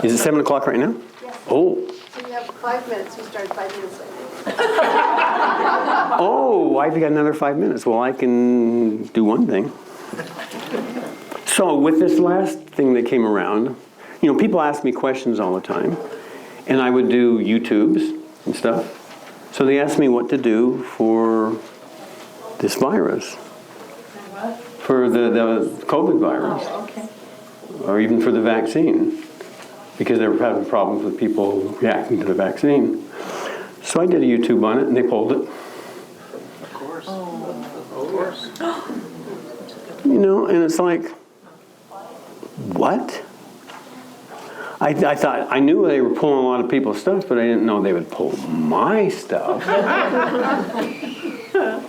Is it 7 o'clock right now? Yes. Oh. So you have 5 minutes. We started 5 minutes later. Oh, I've got another 5 minutes. Well, I can do one thing. So with this last thing that came around, people ask me questions all the time. And I would do YouTubes and stuff. So they asked me what to do for this virus. For the COVID virus. Oh, okay. Or even for the vaccine. Because they were having problems with people reacting to the vaccine. So I did a YouTube on it, and they pulled it. Of course. Of course. And it's like, what? I thought, I knew they were pulling a lot of people's stuff, but I didn't know they would pull my stuff.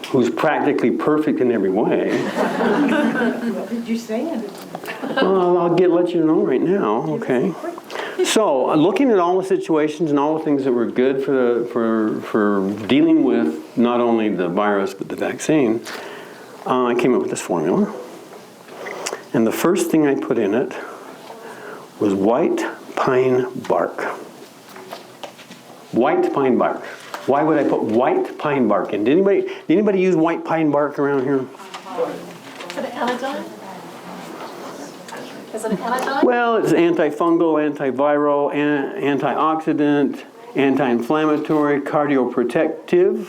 Who's practically perfect in every way. What did you say? Well, I'll let you know right now, okay? So, looking at all the situations and all the things that were good for dealing with not only the virus but the vaccine, I came up with this formula. And the first thing I put in it was white pine bark. White pine bark. Why would I put white pine bark in? Did anybody use white pine bark around here? Is it an anodyne? Is it an anodyne? Well, it's antifungal, antiviral, antioxidant, anti-inflammatory, cardioprotective.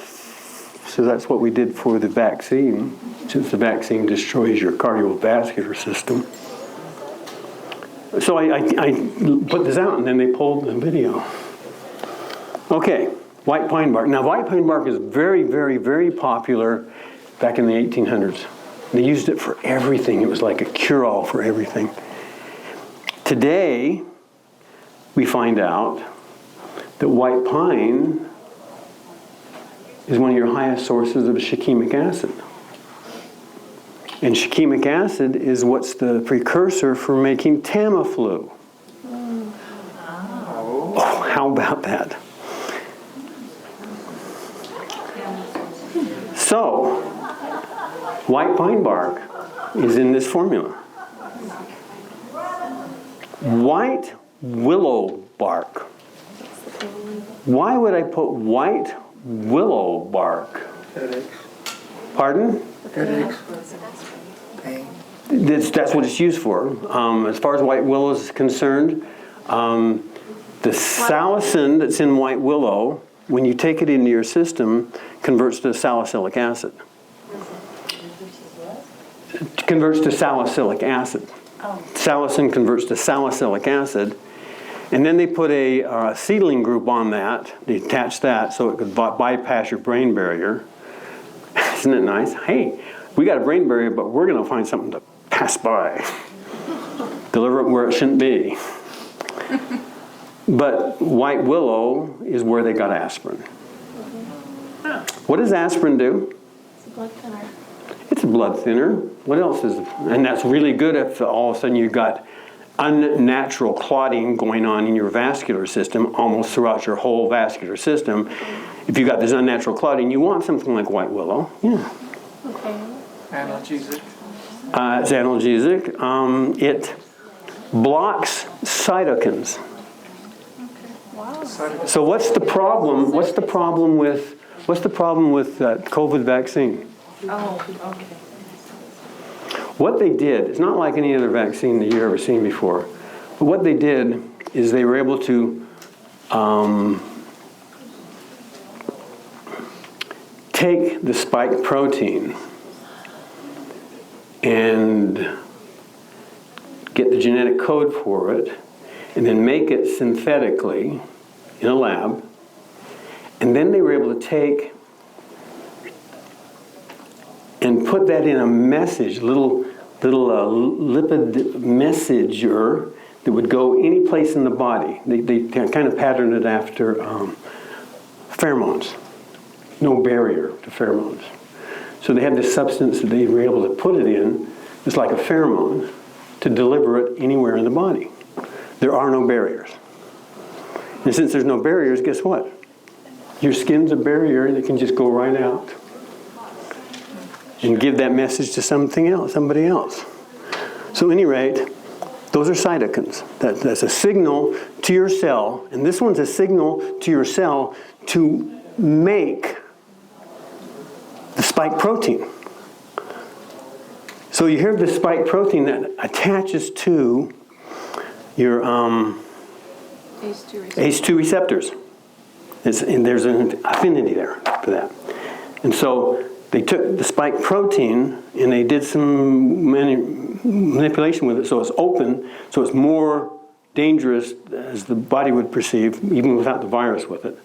So that's what we did for the vaccine, since the vaccine destroys your cardiovascular system. So I put this out, and then they pulled the video. Okay, white pine bark. Now, white pine bark is very, very, very popular back in the 1800s. They used it for everything. It was like a cure-all for everything. Today, we find out that white pine is one of your highest sources of shikimic acid. And shikimic acid is what's the precursor for making Tamiflu. Oh, how about that? So, white pine bark is in this formula. White willow bark. Why would I put white willow bark? Headaches. Pardon? Headaches. Pain. That's what it's used for. As far as white willow is concerned, the salicin that's in white willow, when you take it into your system, converts to salicylic acid. It converts to salicylic acid. Salicin converts to salicylic acid. And then they put a acetylene group on that. They attach that so it could bypass your brain barrier. Isn't it nice? Hey, we got a brain barrier, but we're going to find something to pass by. Deliver it where it shouldn't be. But white willow is where they got aspirin. What does aspirin do? It's a blood thinner. It's a blood thinner. What else is? And that's really good if all of a sudden you've got unnatural clotting going on in your vascular system, almost throughout your whole vascular system. If you've got this unnatural clotting, you want something like white willow. Yeah. Okay. Analgesic. It's analgesic. It blocks cytokines. Wow. So what's the problem? What's the problem with COVID vaccine? Oh, okay. What they did, it's not like any other vaccine that you've ever seen before, but what they did is they were able to take the spike protein and get the genetic code for it, and then make it synthetically in a lab, and then they were able to take and put that in a message, little lipid messenger that would go any place in the body. They kind of patterned it after pheromones. No barrier to pheromones. So they had this substance that they were able to put it in, it's like a pheromone, to deliver it anywhere in the body. There are no barriers. And since there's no barriers, guess what? Your skin's a barrier that can just go right out and give that message to somebody else. So at any rate, those are cytokines. That's a signal to your cell, and this one's a signal to your cell to make the spike protein. So you have the spike protein that attaches to your ACE2 receptors. And there's an affinity there for that. And so they took the spike protein and they did some manipulation with it so it's open, so it's more dangerous as the body would perceive, even without the virus with it.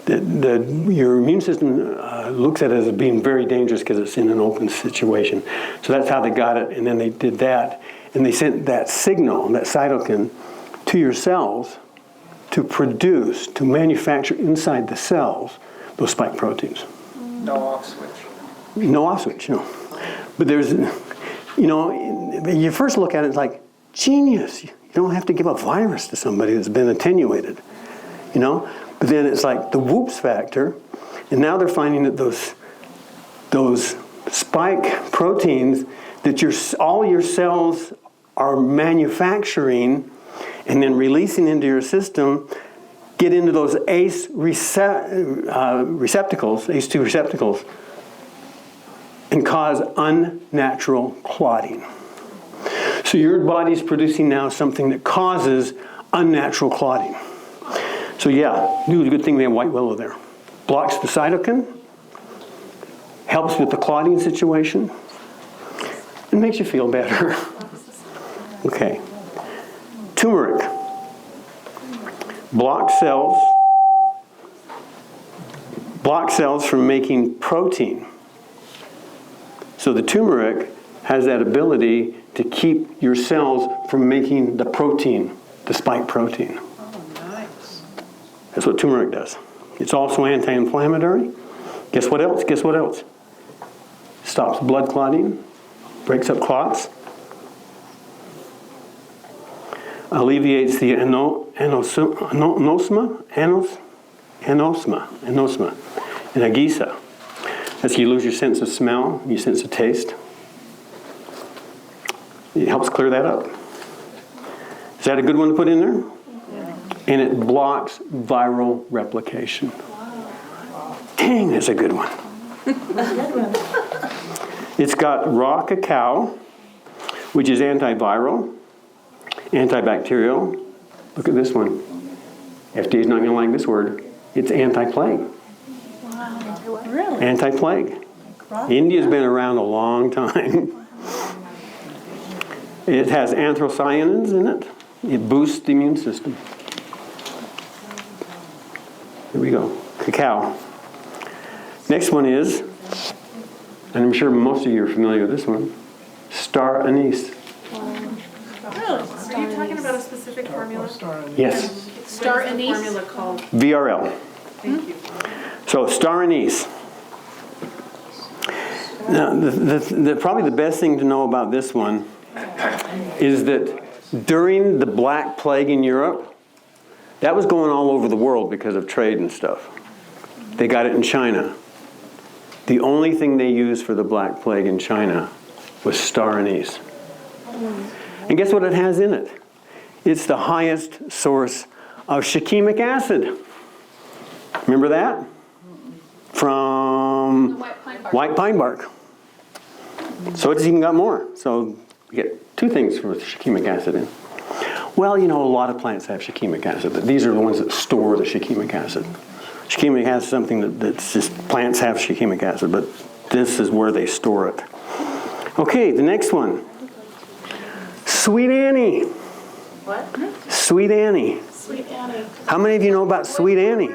Your immune system looks at it as being very dangerous because it's in an open situation. So that's how they got it, and then they did that, and they sent that signal, that cytokine, to your cells to produce, to manufacture inside the cells those spike proteins. No off switch. No off switch, no. But there's, you first look at it, it's like, genius. You don't have to give a virus to somebody that's been attenuated, But then it's like the whoops factor, and now they're finding that those spike proteins that all your cells are manufacturing and then releasing into your system get into those receptacles, ACE2 receptacles, and cause unnatural clotting. So your body's producing now something that causes unnatural clotting. So yeah, a good thing they have white willow there. Blocks the cytokine, helps with the clotting situation, and makes you feel better. Okay. Turmeric. Blocks cells from making protein. So the turmeric has that ability to keep your cells from making the protein, the spike protein. That's what turmeric does. It's also anti-inflammatory. Guess what else? Guess what else? Stops blood clotting, breaks up clots, alleviates the anosma, and agisa. As you lose your sense of smell, your sense of taste. It helps clear that up. Is that a good one to put in there? And it blocks viral replication. Dang, that's a good one. It's got raw cacao, which is antiviral, antibacterial. Look at this one. FDA's not going to like this word. It's anti-plague. Really? Anti-plague. India's been around a long time. It has anthocyanins in it. It boosts the immune system. Here we go. Cacao. Next one is, and I'm sure most of you are familiar with this one, star anise. Are you talking about a specific formula? Yes. Star anise? Formula called? VRL. Thank you. So star anise. Now, probably the best thing to know about this one is that during the Black Plague in Europe, that was going all over the world because of trade and stuff. They got it in China. The only thing they used for the Black Plague in China was star anise. And guess what it has in it? It's the highest source of shikimic acid. Remember that? From white pine bark. So it's even got more. So we get two things with shikimic acid in. Well, you know, a lot of plants have shikimic acid, but these are the ones that store the shikimic acid. Shikimic acid is something that's just, plants have shikimic acid, but this is where they store it. Okay, the next one. Sweet Annie. What? Sweet Annie. Sweet Annie. How many of you know about Sweet Annie?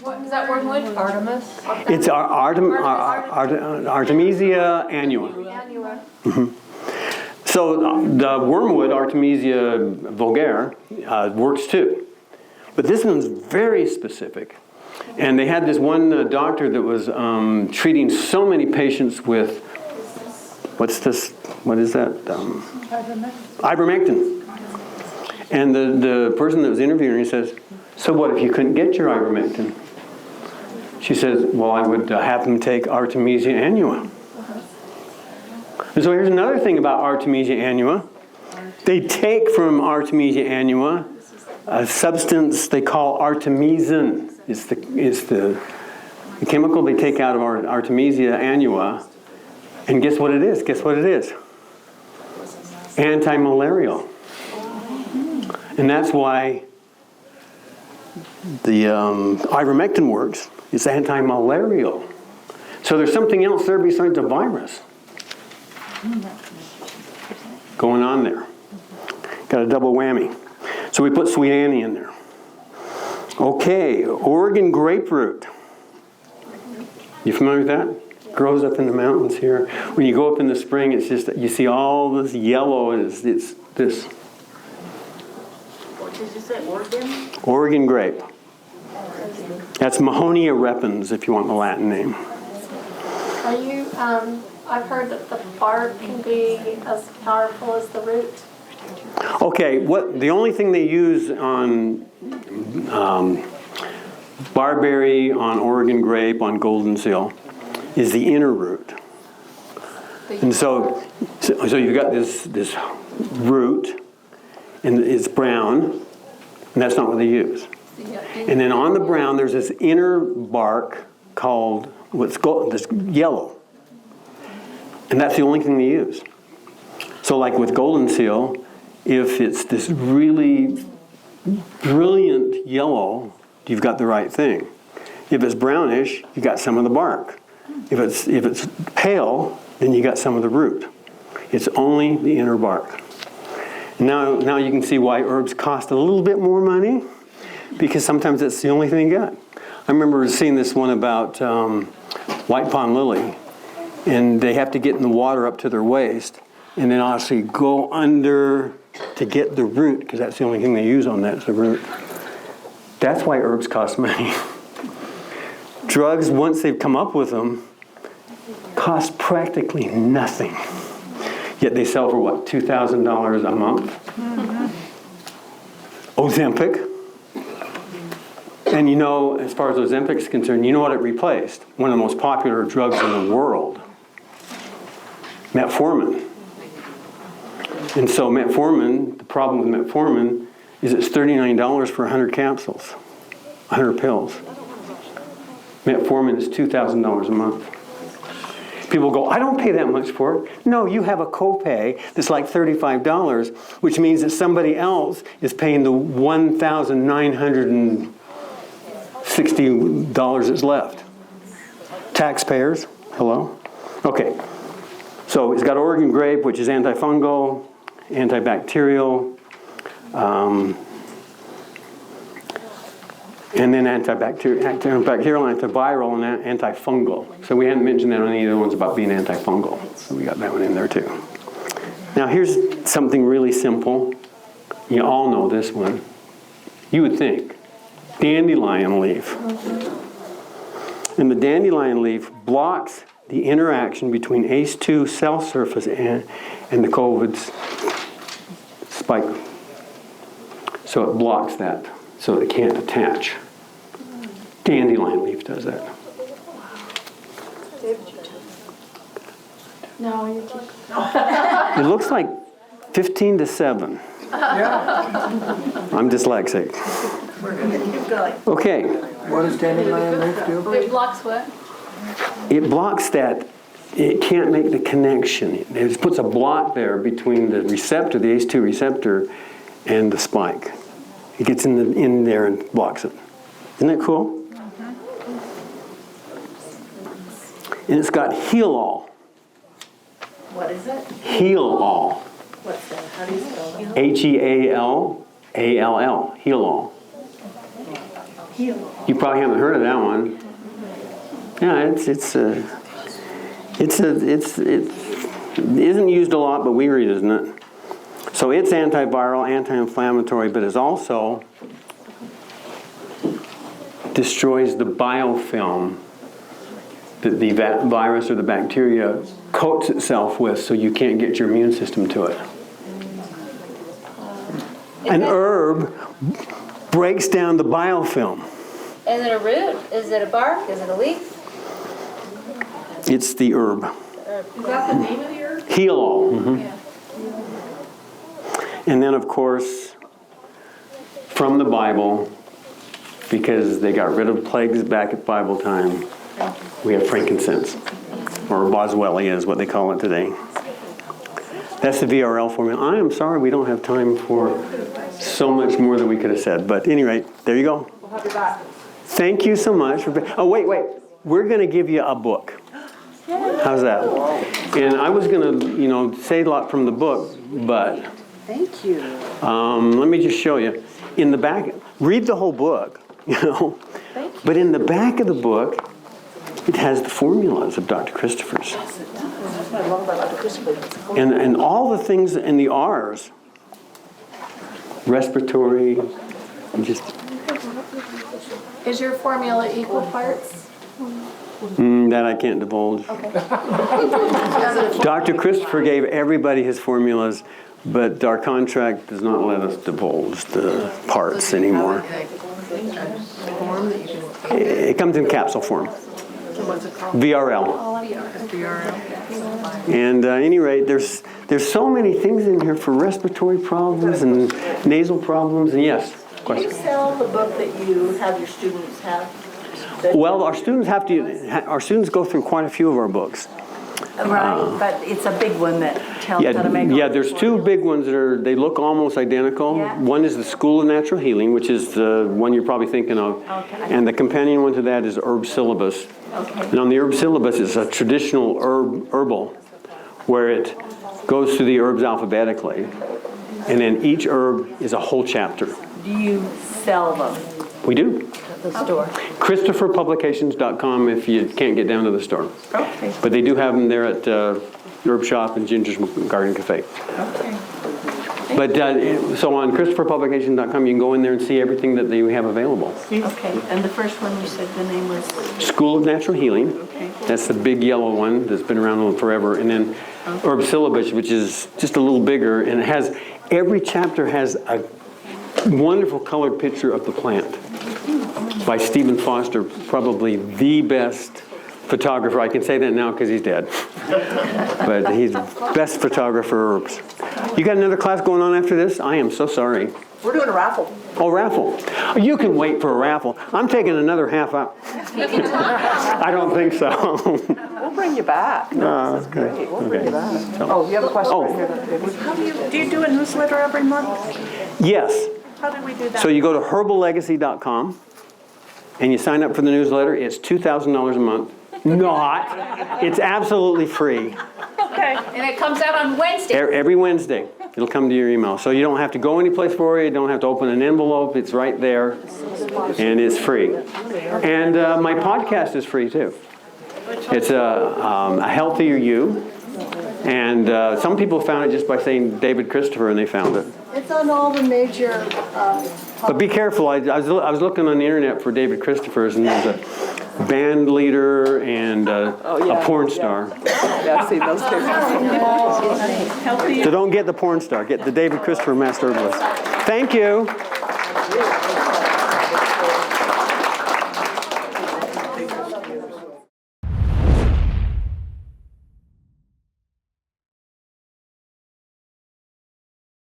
What is that wormwood? Artemis? It's Artemisia annua. Annua. So the wormwood, Artemisia vulgare, works too. But this one's very specific. And they had this one doctor that was treating so many patients with, what is that? Ivermectin. And the person that was interviewing her, he says, so what if you couldn't get your ivermectin? She says, well, I would have them take Artemisia annua. And so here's another thing about Artemisia annua. They take from Artemisia annua a substance they call artemisinin. It's the chemical they take out of Artemisia annua. And guess what it is? Guess what it is? Anti-malarial. And that's why the ivermectin works. It's anti-malarial. So there's something else there besides a virus going on there. Got a double whammy. So we put Sweet Annie in there. Okay, Oregon grapefruit. You familiar with that? Grows up in the mountains here. When you go up in the spring, it's just, you see all this yellow, and it's this. What did you say, Oregon? Oregon grape. That's Mahonia repens, if you want the Latin name. Are you, I've heard that the bark can be as powerful as the root. Okay, the only thing they use on barberry, on Oregon grape, on golden seal, is the inner root. And so you've got this root, and it's brown, and that's not what they use. And then on the brown, there's this inner bark called this yellow. And that's the only thing they use. So like with golden seal, if it's this really brilliant yellow, you've got the right thing. If it's brownish, you got some of the bark. If it's pale, then you got some of the root. It's only the inner bark. Now you can see why herbs cost a little bit more money, because sometimes it's the only thing you got. I remember seeing this one about white pond lily, and they have to get in the water up to their waist, and then obviously go under to get the root, because that's the only thing they use on that is the root. That's why herbs cost money. Drugs, once they've come up with them, cost practically nothing. Yet they sell for what, $2,000 a month? Ozempic. And you know, as far as Ozempic is concerned, you know what it replaced? One of the most popular drugs in the world. Metformin. And so metformin, the problem with metformin is it's $39 for 100 capsules, 100 pills. Metformin is $2,000 a month. People go, I don't pay that much for it. No, you have a copay that's like $35, which means that somebody else is paying the $1,960 that's left. Taxpayers, hello? Okay, so it's got Oregon grape, which is antifungal, antibacterial, and then antibacterial, antiviral, and antifungal. So we hadn't mentioned that on any of the ones about being antifungal. So we got that one in there too. Now here's something really simple. You all know this one. You would think. Dandelion leaf. And the dandelion leaf blocks the interaction between ACE2 cell surface and the COVID's spike. So it blocks that, so it can't attach. Dandelion leaf does that. No, you're too. It looks like 15 to 7. I'm dyslexic. Okay. What does dandelion leaf do? It blocks what? It blocks that. It can't make the connection. It puts a block there between the receptor, the ACE2 receptor, and the spike. It gets in there and blocks it. Isn't that cool? And it's got heal-all. What is it? Heal-all. What's that? How do you spell that? Healall. Heal-all. You probably haven't heard of that one. Yeah, it isn't used a lot, but we read it, isn't it? So it's antiviral, anti-inflammatory, but it also destroys the biofilm that the virus or the bacteria coats itself with, so you can't get your immune system to it. An herb breaks down the biofilm. Is it a root? Is it a bark? Is it a leaf? It's the herb. Is that the name of the herb? Heal-all. Yeah. And then, of course, from the Bible, because they got rid of plagues back at Bible time, we have frankincense, or boswellia is what they call it today. That's the VRL formula. I am sorry we don't have time for so much more than we could have said. But at any rate, there you go. We'll have you back. Thank you so much. Oh, wait. We're going to give you a book. How's that? And I was going to, say a lot from the book, but... Thank you. let me just show you. In the back, read the whole book, Thank you. But in the back of the book, it has the formulas of Dr. Christopher's. That's what I love about Dr. Christopher. And all the things in the R's. Respiratory, and just... Is your formula equal parts? that I can't divulge. Dr. Christopher gave everybody his formulas, but our contract does not let us divulge the parts anymore. It comes in capsule form. VRL. And at any rate, there's so many things in here for respiratory problems and nasal problems. And yes, Can you question. sell the book that you have your students have? That- Well, our students go through quite a few of our books. Right, but it's a big one that tells how to make. Yeah, there's two big ones that they look almost identical. Yeah. One is the School of Natural Healing, which is the one you're probably thinking of. Okay. And the companion one to that is Herb Syllabus. Okay. And on the Herb Syllabus is a traditional herbal, where it goes through the herbs alphabetically. And then each herb is a whole chapter. Do you sell them We do. at the store? ChristopherPublications.com if you can't get down to the store. Okay. But they do have them there at Herb Shop and Ginger's Garden Cafe. Okay. But so on ChristopherPublications.com, you can go in there and see everything that they have available. Okay, and the first one you said the name was? School of Natural Healing. Okay. That's the big yellow one that's been around forever. And then Herb Syllabus, which is just a little bigger, and it has every chapter has a wonderful colored picture of the plant by Stephen Foster, probably the best photographer. I can say that now because he's dead. But he's the best photographer of herbs. You got another class going on after this? I am so sorry. We're doing a raffle. Oh, raffle. You can wait for a raffle. I'm taking another half up. I don't think so. We'll bring you back. No, this is great. We'll bring you back. Oh, you have a question right here. How do you do a newsletter every month? Yes. How do we do that? So you go to herballegacy.com and you sign up for the newsletter. It's $2,000 a month. Not. It's absolutely free. Okay. And it comes out on Wednesday. Every Wednesday, it'll come to your email. So you don't have to go anyplace for it. You don't have to open an envelope. It's right there, and it's free. And my podcast is free too. It's a Healthier You. And some people found it just by saying David Christopher, and they found it. It's on all the major, But be careful. I was looking on the internet for David Christopher's, and there's a band leader and a porn star. Yeah, I've seen those pictures. So don't get the porn star. Get the David Christopher Master Herbalist. Thank you.